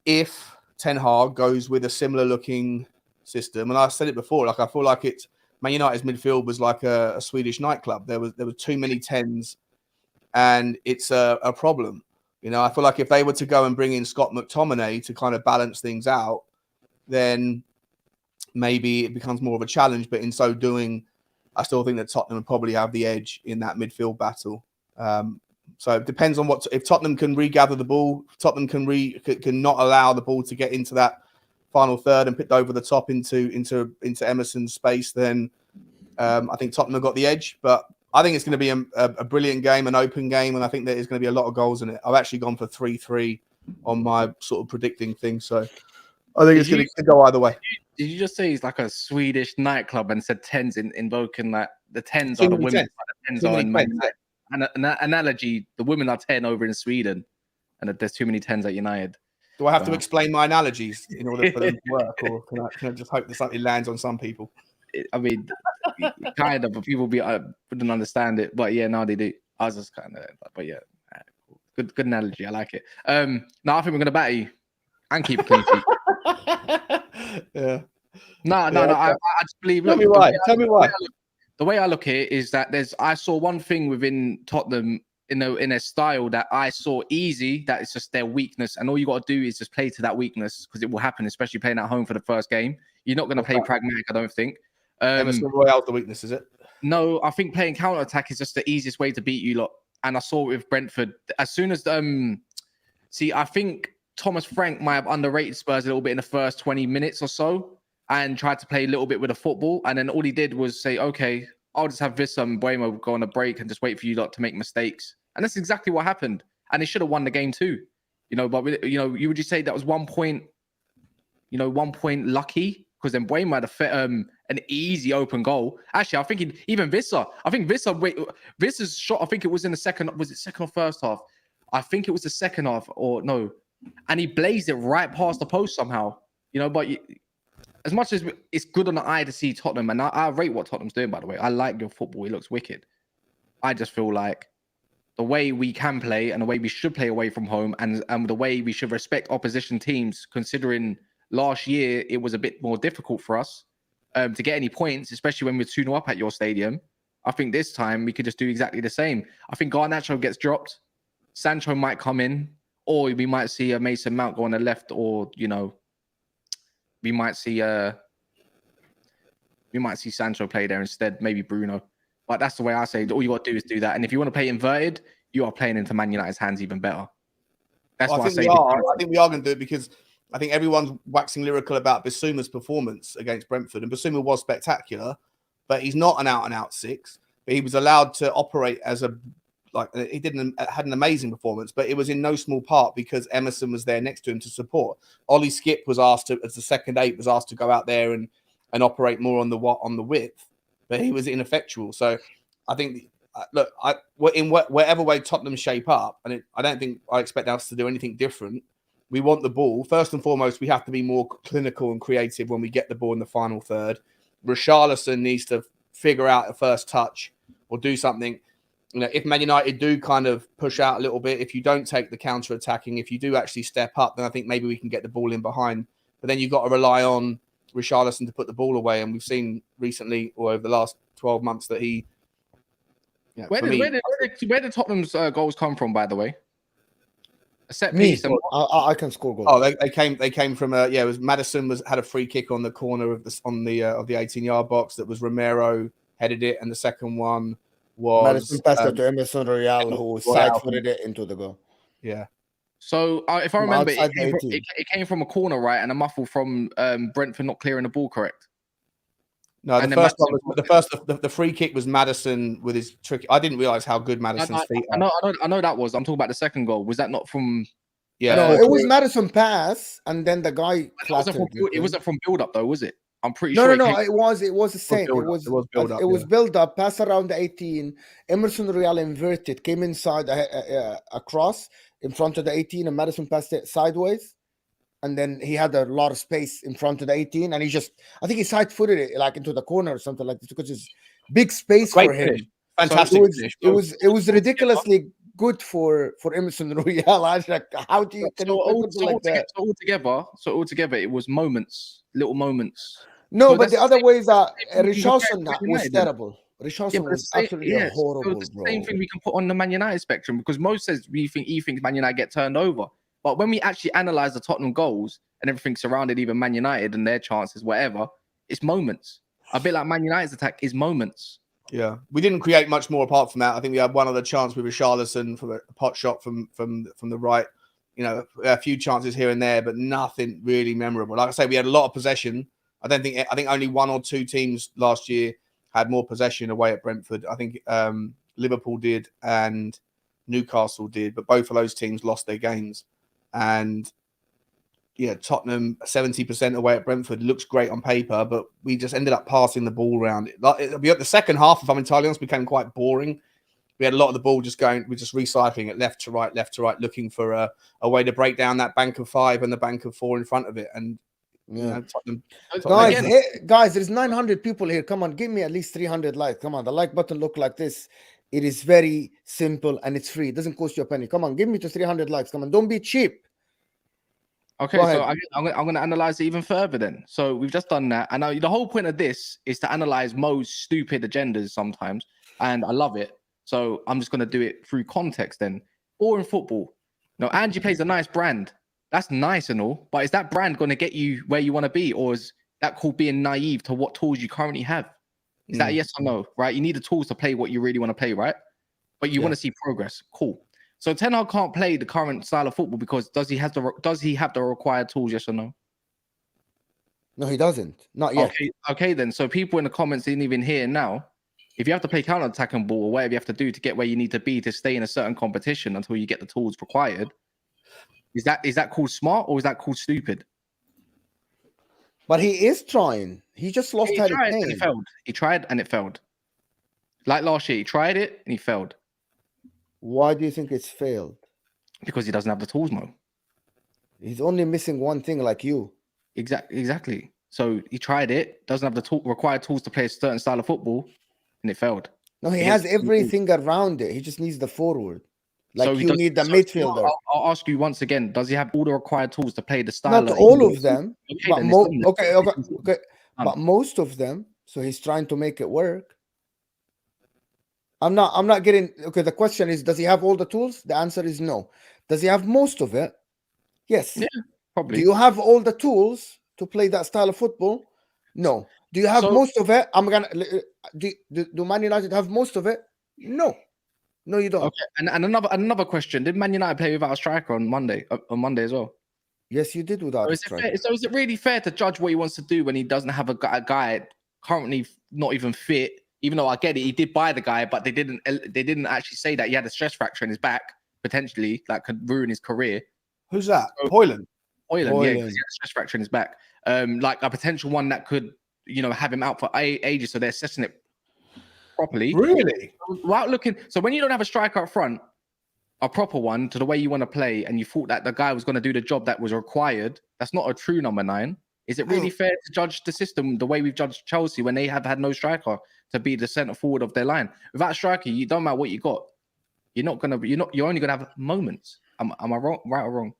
if Ten Hag goes with a similar looking system. And I said it before, like I feel like it's Man United's midfield was like a Swedish nightclub. There were too many 10s, and it's a problem. You know, I feel like if they were to go and bring in Scott McTominay to kind of balance things out, then maybe it becomes more of a challenge. But in so doing, I still think that Tottenham would probably have the edge in that midfield battle. So it depends on if Tottenham can regather the ball, Tottenham can not allow the ball to get into that final third and put over the top into Emerson's space, then I think Tottenham have got the edge. But I think it's going to be a brilliant game, an open game, and I think there's going to be a lot of goals in it. I've actually gone for 3-3 on my sort of predicting thing, so I think it's going to go either way. Did you just say it's like a Swedish nightclub and said 10s invoking that the 10s are the women, the 10s are in Man United? An analogy, the women are 10 over in Sweden, and that there's too many 10s at United. Do I have to explain my analogies in order for them to work, or can I just hope that something lands on some people? I mean, kind of, but people wouldn't understand it. But yeah, no, they do. I was just kind of, but yeah, good analogy. I like it. No, I think we're gonna batter you and keep a clean sheet. Yeah. No. I just believe. Tell me why. The way I look at it is that I saw one thing within Tottenham in a style that I saw easy. That it's just their weakness, and all you got to do is just play to that weakness, because it will happen, especially playing at home for the first game. You're not going to play pragmatic, I don't think. Emerson Royale's the weakness, is it? No, I think playing counter-attack is just the easiest way to beat you lot. And I saw it with Brentford. As soon as I think Thomas Frank might have underrated Spurs a little bit in the first 20 minutes or so, and tried to play a little bit with the football. And then all he did was say, okay, I'll just have Vissa and Buemo go on a break and just wait for you lot to make mistakes. And that's exactly what happened. And they should have won the game too. You know, but you would just say that was 1 point, 1 point lucky, because then Buemo had an easy open goal. Actually, I think even Vissa. I think Vissa's shot, I think it was in the second. Was it second or first half? I think it was the second half, or no. And he blazed it right past the post somehow. But as much as it's good on the eye to see Tottenham, and I rate what Tottenham's doing, by the way. I like your football. It looks wicked. I just feel like the way we can play and the way we should play away from home, and the way we should respect opposition teams, considering last year it was a bit more difficult for us to get any points, especially when we're 2-0 up at your stadium. I think this time we could just do exactly the same. I think Garnacho gets dropped. Sancho might come in, or we might see a Mason Mount go on the left, or we might see Sancho play there instead, maybe Bruno. But that's the way I say it. All you got to do is do that. And if you want to play inverted, you are playing into Man United's hands even better. That's what I say. I think we are going to do it, because I think everyone's waxing lyrical about Bissouma's performance against Brentford, and Bissouma was spectacular, but he's not an out-and-out 6. But he was allowed to operate as had an amazing performance, but it was in no small part because Emerson was there next to him to support. Ollie Skip was asked to, as the second 8, was asked to go out there and operate more on the width, but he was ineffectual. So I think, whatever way Tottenham shape up, and I don't think I expect us to do anything different. We want the ball. First and foremost, we have to be more clinical and creative when we get the ball in the final third. Richarlison needs to figure out a first touch or do something. If Man United do kind of push out a little bit, if you don't take the counter-attacking, if you do actually step up, then I think maybe we can get the ball in behind. But then you've got to rely on Richarlison to put the ball away. And we've seen recently, or over the last 12 months, that he... Where did Tottenham's goals come from, by the way? A set piece. I can score goals. Oh, they came from it was Maddison had a free kick on the corner of the 18-yard box that was Romero headed it, and the second one was Maddison passed it to Emerson Royale, who side-footed it into the goal. Yeah. So if I remember, it came from a corner, right, and a muffle from Brentford not clearing the ball, correct? No, the free kick was Maddison with his trick. I didn't realize how good Maddison's feet are. I know that was. I'm talking about the second goal. Was that not from? Yeah, no, it was Maddison pass, and then the guy. It wasn't from build up though, was it? I'm pretty sure. No. It was the same. It was build up, pass around the 18. Emerson Royale inverted, came inside across in front of the 18, and Maddison passed it sideways. And then he had a lot of space in front of the 18, and I think he side-footed it like into the corner or something like this, because it's big space for him. Fantastic finish. It was ridiculously good for Emerson Royale. I was like, how do you altogether, it was moments, little moments. No, So but that's the other way is that same thing we can compare Richarlison to Man was United then. terrible. Yeah, Richarlison but was it's the same, absolutely so horrible, it's the bro. same thing we can put on the Man United spectrum because Mo says he thinks Man United get turned over. But when we actually analyze the Tottenham goals and everything surrounded even Man United and their chances, whatever, it's moments. A bit like Man United's attack is moments. Yeah, we didn't create much more apart from that. I think we had one other chance with Richarlison from a pot shot from the right. You know, a few chances here and there, but nothing really memorable. Like I say, we had a lot of possession. I think only one or two teams last year had more possession away at Brentford. I think Liverpool did and Newcastle did, but both of those teams lost their games. And yeah, Tottenham 70% away at Brentford looks great on paper, but we just ended up passing the ball around. The second half, if I'm entirely honest, became quite boring. We had a lot of the ball just going, we're just recycling it left to right, looking for a way to break down that bank of 5 and the bank of 4 in front of it. And Yeah. you know, Tottenham Guys, there's 900 people here. Come on, give me at least 300 likes. Come on, the like button look like this. It is very simple and it's free. It doesn't cost you a penny. Come on, give me to 300 likes. Come on, don't be cheap. Okay, so I'm going to analyze it even further then. So we've just done that. And now the whole point of this is to analyze Mo's stupid agendas sometimes. And I love it. So I'm just going to do it through context then. Or in football. Now, Angie plays a nice brand. That's nice and all. But is that brand going to get you where you want to be? Or is that called being naive to what tools you currently have? Is that a yes or no? Right? You need the tools to play what you really want to play, right? But you want to see progress. Cool. So Ten Hag can't play the current style of football because does he have the required tools? Yes or no? No, he doesn't. Not yet. Okay then. So people in the comments didn't even hear now. If you have to play counter-attacking ball or whatever you have to do to get where you need to be to stay in a certain competition until you get the tools required, is that called smart or is that called stupid? But he is trying. He just lost Harry Kane. And it failed. He tried and it failed. Like last year, he tried it and he failed. Why do you think it's failed? Because he doesn't have the tools, Mo. He's only missing one thing like you. Exactly. So he tried it, doesn't have the required tools to play a certain style of football, and it failed. No, he has everything around it. He just needs the forward. Like so you need the midfielder. I'll ask you once again, does he have all the required tools to play the style? Not all of them. Okay. But most of them. So he's trying to make it work. I'm not getting okay. The question is, does he have all the tools? The answer is no. Does he have most of it? Yes. Yeah, probably. Do you have all the tools to play that style of football? No. Do you have most of it? Do Man United have most of it? No. No, you don't. Okay. And another question. Did Man United play without a striker on Monday as well? Yes, you did without a striker. So is it really fair to judge what he wants to do when he doesn't have a guy currently not even fit? Even though I get it, he did buy the guy, but they didn't actually say that he had a stress fracture in his back, potentially, that could ruin his career. Who's that? Hoyland, yeah, because he had a stress fracture in his back. Like a potential one that could, have him out for ages, so they're assessing it properly. Really? Without looking, so when you don't have a striker up front, a proper one to the way you want to play, and you thought that the guy was going to do the job that was required, that's not a true number 9. Is it really fair to judge the system the way we've judged Chelsea when they have had no striker to be the centre forward of their line? Without a striker, you don't matter what you got. You're only gonna have moments. Am I wrong? Right or wrong?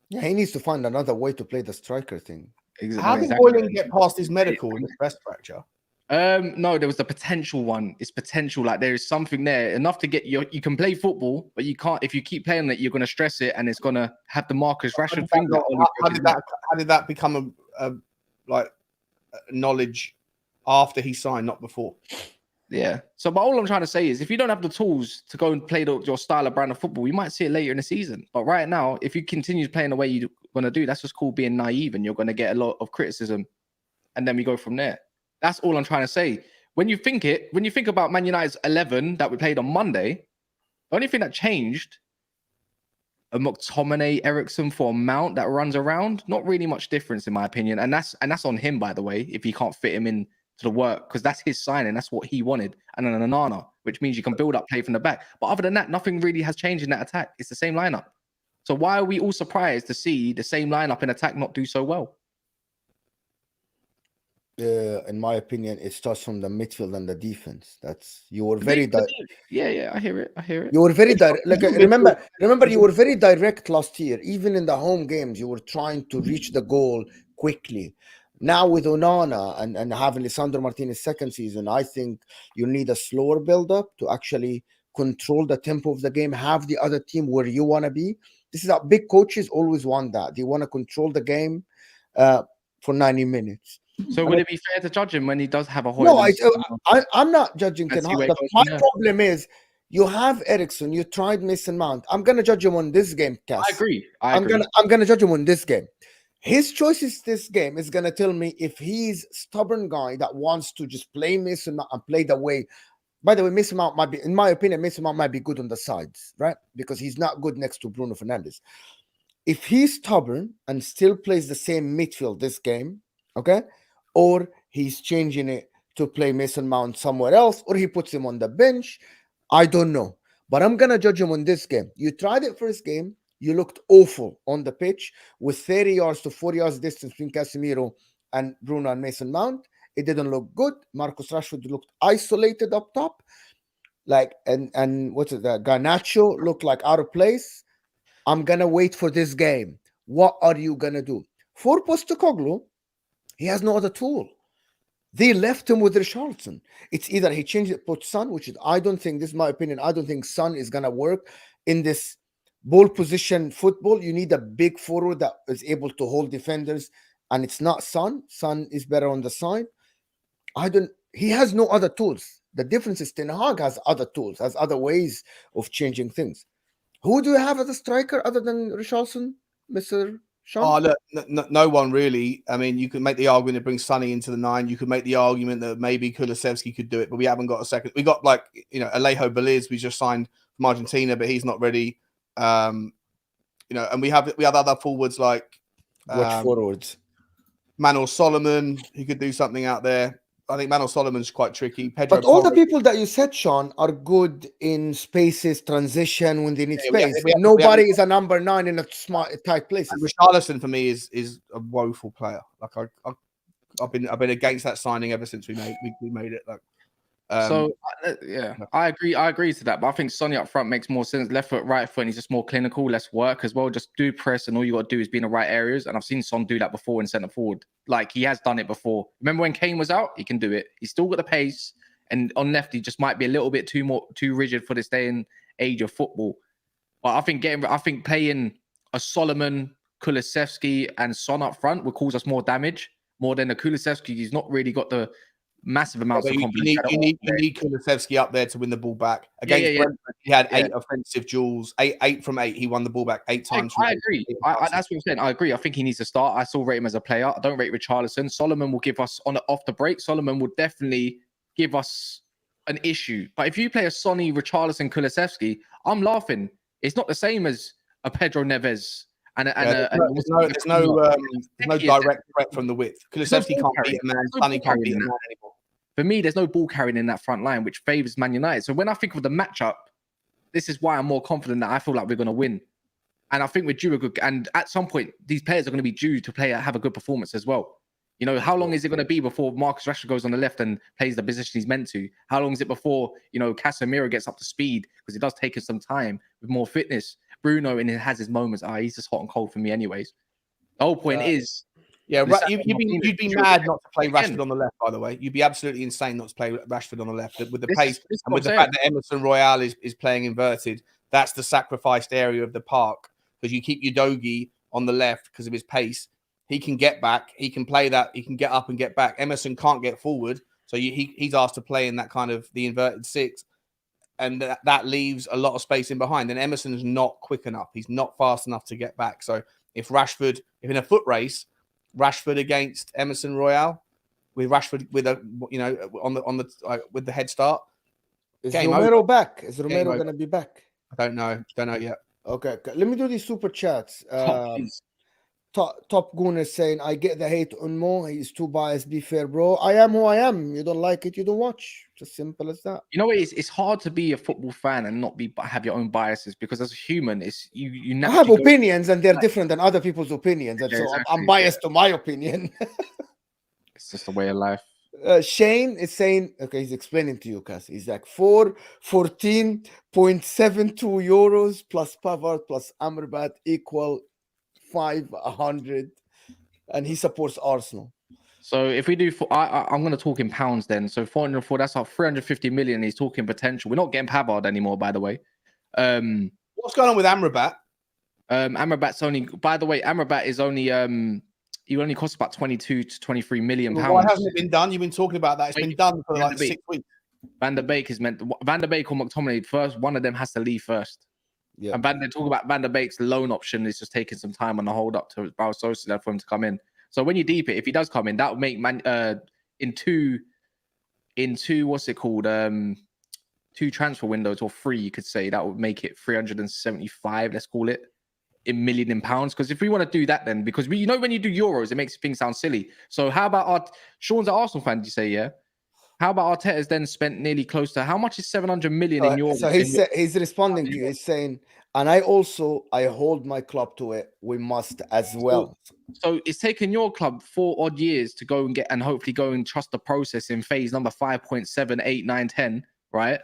Yeah, he needs to find another way to play the striker thing. Exactly. How did Hoyland get past his medical with his stress fracture? No, there was the potential one. It's potential. Like there is something there enough to get you. You can play football, but you can't. If you keep playing it, you're going to stress it, and it's going to have the Marcus Rashford thing. How did that become a knowledge after he signed, not before? Yeah. So, but all I'm trying to say is, if you don't have the tools to go and play your style of brand of football, you might see it later in the season. But right now, if you continue playing the way you're going to do, that's what's called being naive, and you're going to get a lot of criticism, and then we go from there. That's all I'm trying to say. When you think about Man United's 11 that we played on Monday, the only thing that changed, a McTominay, Ericsson for a Mount that runs around, not really much difference in my opinion. And that's on him, by the way, if he can't fit him in to the work, because that's his signing. That's what he wanted. And then an Anana, which means you can build up play from the back. But other than that, nothing really has changed in that attack. It's the same lineup. So why are we all surprised to see the same lineup in attack not do so well? In my opinion, it starts from the midfield and the defense. You were very yeah, I hear it. You were very direct. Like remember, you were very direct last year. Even in the home games, you were trying to reach the goal quickly. Now with Onana and having Lisandro Martinez second season, I think you need a slower build-up to actually control the tempo of the game, have the other team where you want to be. This is how big coaches always want that. They want to control the game for 90 minutes. So would it be fair to judge him when he does have a No, Højlund? I'm not judging Let's Ten see where Hag. it goes My from there. problem is you have Ericsson, you tried Mason Mount. I'm gonna judge him on this game, Cass. I agree. I'm gonna judge him on this game. His choices this game is gonna tell me if he's stubborn guy that wants to just play Mason Mount and play the way. By the way, Mason Mount might be, in my opinion, Mason Mount might be good on the sides, right? Because he's not good next to Bruno Fernandes. If he's stubborn and still plays the same midfield this game, okay, or he's changing it to play Mason Mount somewhere else, or he puts him on the bench, I don't know. But I'm gonna judge him on this game. You tried it first game. You looked awful on the pitch with 30 yards to 40 yards distance between Casemiro and Bruno and Mason Mount. It didn't look good. Marcus Rashford looked isolated up top. Like, and what's it? Garnacho looked like out of place. I'm gonna wait for this game. What are you gonna do? For Postecoglou, he has no other tool. They left him with Richarlison. It's either he changed it, put Son, which is, I don't think, this is my opinion, I don't think Son is gonna work in this ball position football. You need a big forward that is able to hold defenders, and it's not Son. Son is better on the side. He has no other tools. The difference is Ten Hag has other tools, has other ways of changing things. Who do you have as a striker other than Richarlison, Mr. Sean? Oh, look, no one really. I mean, you could make the argument to bring Sonny into the 9. You could make the argument that maybe Kulusevski could do it, but we haven't got a second. We got Alejo Beliz, we just signed from Argentina, but he's not ready. And we have other forwards like forwards? Manuel Solomon, who could do something out there. I think Manuel Solomon's quite tricky. But all the people that you said, Sean, are good in spaces, transition when they need space. Nobody is a number 9 in a smart, tight places. Richarlison for me is a woeful player. Like I've been against that signing ever since we made it. Like, I agree to that. But I think Sonny up front makes more sense. Left foot, right foot, and he's just more clinical, less work as well. Just do press, and all you got to do is be in the right areas. And I've seen Son do that before in centre forward. Like he has done it before. Remember when Kane was out? He can do it. He's still got the pace, and on left he just might be a little bit too rigid for this day and age of football. But I think playing a Solomon, Kulusevski, and Son up front would cause us more damage more than the Kulusevski. He's not really got the massive amounts of confidence. You need Kulusevski up there to win the ball back. Against Brentford, he had 8 offensive duels, 8 from 8. He won the ball back 8 times. I agree. That's what I'm saying. I agree. I think he needs to start. I still rate him as a player. I don't rate Richarlison. Solomon will give us off the break. Solomon will definitely give us an issue. But if you play a Sonny, Richarlison, Kulusevski, I'm laughing. It's not the same as a Pedro Neves. There's no direct threat from the width. Kulusevski can't beat a man. Sonny can't beat a man anymore. For me, there's no ball carrying in that front line, which favours Man United. So when I think of the matchup, this is why I'm more confident that I feel like we're going to win. And I think we're due a good. And at some point, these players are going to be due to have a good performance as well. How long is it going to be before Marcus Rashford goes on the left and plays the position he's meant to? How long is it before Casemiro gets up to speed? Because it does take us some time with more fitness. Bruno has his moments. He's just hot and cold for me, anyways. The whole point is. Yeah, you'd be mad not to play Rashford on the left, by the way. You'd be absolutely insane not to play Rashford on the left. With the pace and with the fact that Emerson Royale is playing inverted, that's the sacrificed area of the park. Because you keep Utdd on the left because of his pace. He can get back. He can play that. He can get up and get back. Emerson can't get forward. So he's asked to play in that kind of the inverted 6. And that leaves a lot of space in behind. And Emerson's not quick enough. He's not fast enough to get back. So if in a foot race, Rashford against Emerson Royale, with Rashford with with the head start. Is Romero back? Is Romero going to be back? I don't know yet. Okay, let me do these super chats. Top Goon is saying, I get the hate on Mo. He's too biased. Be fair, bro. I am who I am. You don't like it, you don't watch. Just simple as that. It's hard to be a football fan and not have your own biases, because as a human, you I have opinions and they're different than other people's opinions. And so exactly. I'm biased to my opinion. It's just a way of life. Shane is saying, okay, he's explaining to you, Cass. He's like 14.72 euros plus Pavard plus Amrabat equal 500, and he supports Arsenal. So if we do, I'm going to talk in pounds then. So 404, that's our 350 million. He's talking potential. We're not getting Pavard anymore, by the way. What's going on with Amrabat? Amrabat's only, by the way, Amrabat is only, he only costs about 22 to 23 million pounds. Why hasn't it been done? You've been talking about that. It's been done for like 6 weeks. Van der Beek is meant, Van der Beek or McTominay first. One of them has to leave first. Yeah. And they talk about Van der Beek's loan option is just taking some time on the hold up to Real Sociedad for him to come in. So when you deep it, if he does come in, that would make in two what's it called? 2 transfer windows or 3, you could say, that would make it 375, let's call it, in million in pounds. Because if we want to do that, then because we, when you do euros, it makes things sound silly. So how about Sean's an Arsenal fan? Did you say, yeah? How about Arteta's then spent nearly close to, how much is 700 million in euros? So he's responding to you. He's saying, and I hold my club to it. We must as well. So it's taken your club 4 odd years to go and get, and hopefully go and trust the process in phase number 5.7, 8, 9, 10, right?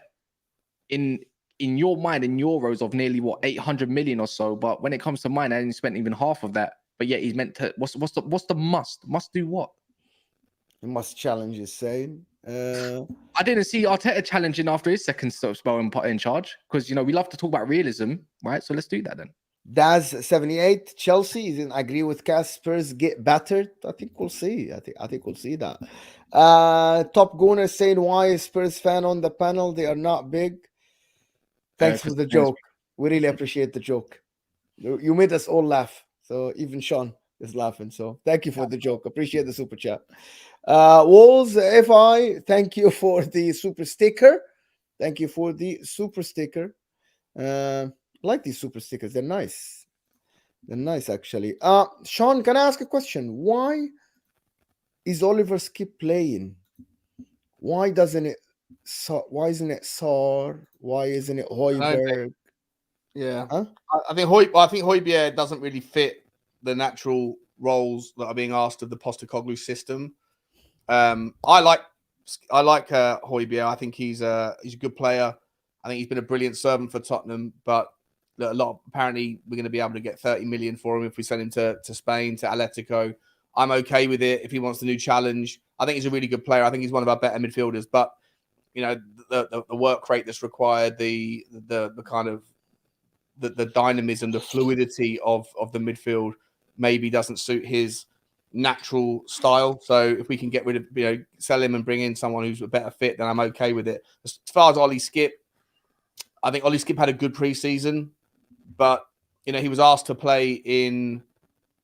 In your mind, in euros of nearly 800 million or so. But when it comes to mine, I only spent even half of that. But yet he's meant to, what's the must do what? He must challenge his saying. I didn't see Arteta challenging after his second spell in charge, because we love to talk about realism, right? So let's do that then. Daz78, Chelsea, he didn't agree with Cass. Spurs get battered. I think we'll see. I think we'll see that. Top Gunner saying, why is Spurs fan on the panel? They are not big. Thanks for the joke. We really appreciate the joke. You made us all laugh. So even Sean is laughing. So thank you for the joke. Appreciate the super chat. Walls FI, thank you for the super sticker. Thank you for the super sticker. I like these super stickers. They're nice. They're nice, actually. Sean, can I ask a question? Why is Oliver Skip playing? Why isn't it Saar? Why isn't it Højbjerg? Yeah. Huh? I think Højbjerg doesn't really fit the natural roles that are being asked of the Postecoglou system. I like Højbjerg. I think he's a good player. I think he's been a brilliant servant for Tottenham, but apparently we're going to be able to get 30 million for him if we send him to Spain, to Atletico. I'm okay with it if he wants the new challenge. I think he's a really good player. I think he's one of our better midfielders, but the work rate that's required, the kind of the dynamism, the fluidity of the midfield maybe doesn't suit his natural style. So if we can get rid of, sell him and bring in someone who's a better fit, then I'm okay with it. As far as Ollie Skip, I think Ollie Skip had a good preseason, but he was asked to play in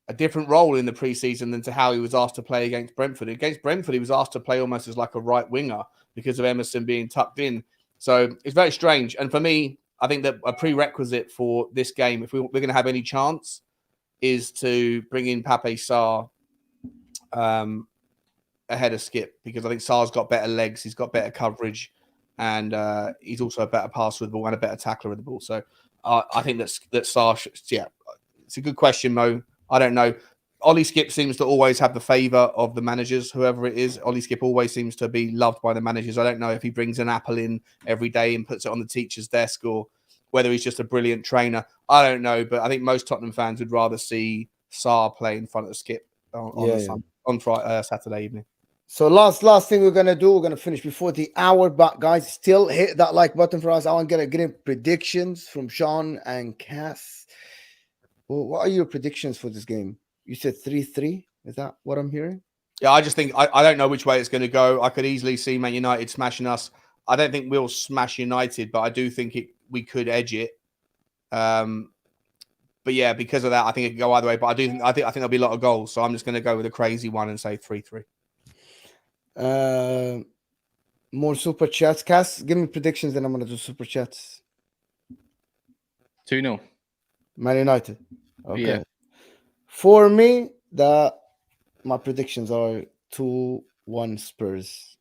a different role in the preseason than to how he was asked to play against Brentford. Against Brentford, he was asked to play almost as like a right winger because of Emerson being tucked in. So it's very strange. And for me, I think that a prerequisite for this game, if we're going to have any chance, is to bring in Pape Sarr ahead of Skip, because I think Sarr's got better legs, he's got better coverage, and he's also a better passer with the ball and a better tackler with the ball. So I think that Sarr, it's a good question, Mo. I don't know. Ollie Skip seems to always have the favour of the managers, whoever it is. Ollie Skip always seems to be loved by the managers. I don't know if he brings an apple in every day and puts it on the teacher's desk, or whether he's just a brilliant trainer. I don't know, but I think most Tottenham fans would rather see Sarr play in front of Skip on Friday, Saturday evening. So last thing we're gonna do, we're gonna finish before the hour, but guys, still hit that like button for us. I want to get predictions from Sean and Cass. Well, what are your predictions for this game? You said 3-3. Is that what I'm hearing? Yeah, I just think I don't know which way it's going to go. I could easily see Man United smashing us. I don't think we'll smash United, but I do think we could edge it. But yeah, because of that, I think it could go either way. But I think there'll be a lot of goals. So I'm just going to go with a crazy one and say 3-3. More super chats. Cass, give me predictions, then I'm going to do super chats. 2-0. Man United. Okay. Yeah. For me, my predictions are 2-1 Spurs.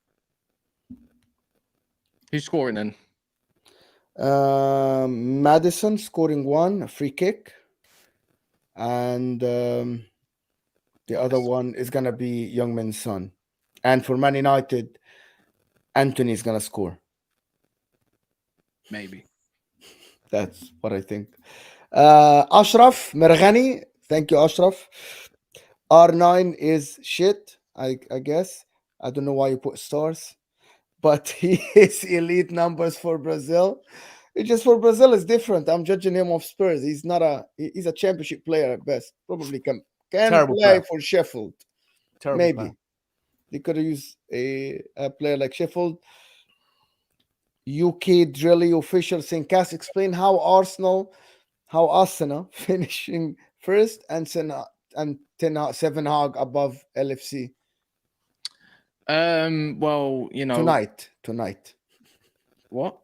Who's scoring then? Madison scoring 1, a free kick. And the other one is going to be Youngman's son. And for Man United, Antony is going to score. Maybe. That's what I think. Ashraf Merghani. Thank you, Ashraf. R9 is shit. I guess. I don't know why you put stars, but he is elite numbers for Brazil. It's just for Brazil is different. I'm judging him off Spurs. He's a championship player at best. Probably can Terrible play player. for Sheffield. Terrible Maybe player. they could have used a player like Sheffield. UK Drilly official saying, Cass, explain how Arsenal finishing first and Ten Hag 7 Hag above LFC Well, tonight. What?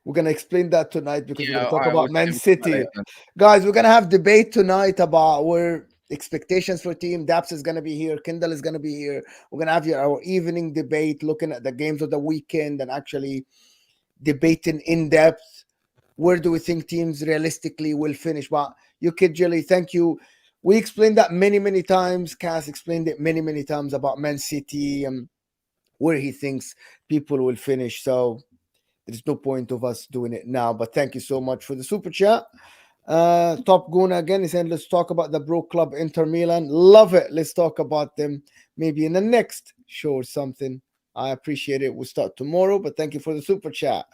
We're gonna explain that tonight because we're gonna talk alright, about we'll Man talk City. later then. Guys, we're gonna have debate tonight about where expectations for team. Daps is gonna be here, Kendall is gonna be here. We're gonna have our evening debate, looking at the games of the weekend and actually debating in depth where do we think teams realistically will finish. But you kid Jelly, thank you. We explained that many times. Cass explained it many times about Man City and where he thinks people will finish. So there's no point of us doing it now. But thank you so much for the super chat. Top Guna again, he said, let's talk about the bro club Inter Milan. Love it. Let's talk about them maybe in the next show or something. I appreciate it. We'll start tomorrow, but thank you for the super chat.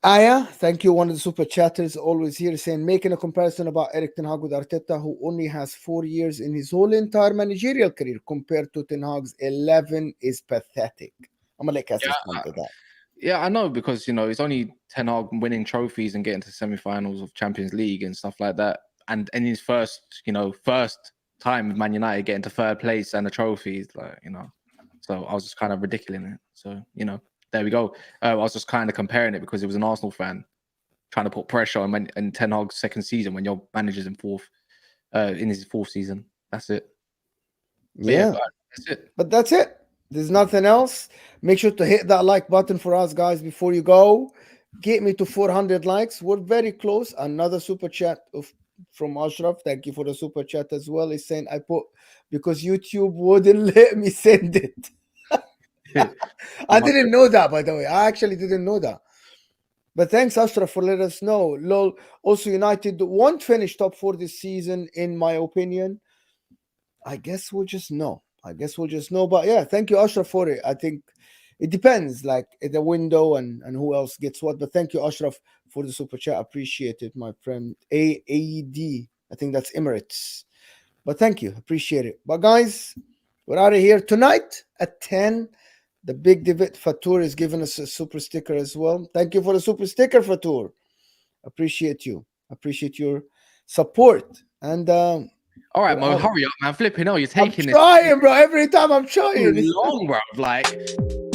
Aya, thank you. One of the super chatters always here saying, making a comparison about Erik Ten Hag with Arteta, who only has 4 years in his whole entire managerial career compared to Ten Hag's 11 is pathetic. I'm going to let Cass respond to that. Yeah, I know, because it's only Ten Hag winning trophies and getting to semi-finals of Champions League and stuff like that, and in his first time with Man United getting to third place and the trophies, So I was just kind of ridiculing it. So there we go. I was just kind of comparing it because it was an Arsenal fan trying to put pressure on Ten Hag's second season when your manager's in his fourth season. That's it. Yeah, that's it. But that's it. There's nothing else. Make sure to hit that like button for us, guys, before you go. Get me to 400 likes. We're very close. Another super chat from Ashraf. Thank you for the super chat as well. He's saying because YouTube wouldn't let me send it. I didn't know that, by the way. I actually didn't know that. But thanks, Ashraf, for letting us know. Lol. Also, United won't finish top 4 this season, in my opinion. I guess we'll just know. But yeah, thank you, Ashraf, for it. I think it depends, like at the window and who else gets what. But thank you, Ashraf, for the super chat. Appreciate it, my friend. AED. I think that's Emirates. But thank you. Appreciate it. But guys, we're out of here tonight at 10. The big debate. Fatur is giving us a super sticker as well. Thank you for the super sticker, Fatur. Appreciate you. Appreciate your support. And all right, Mo, hurry up, man. Flipping hell, you're taking I'm trying, bro. Every time I'm trying. It's long, bro. Like.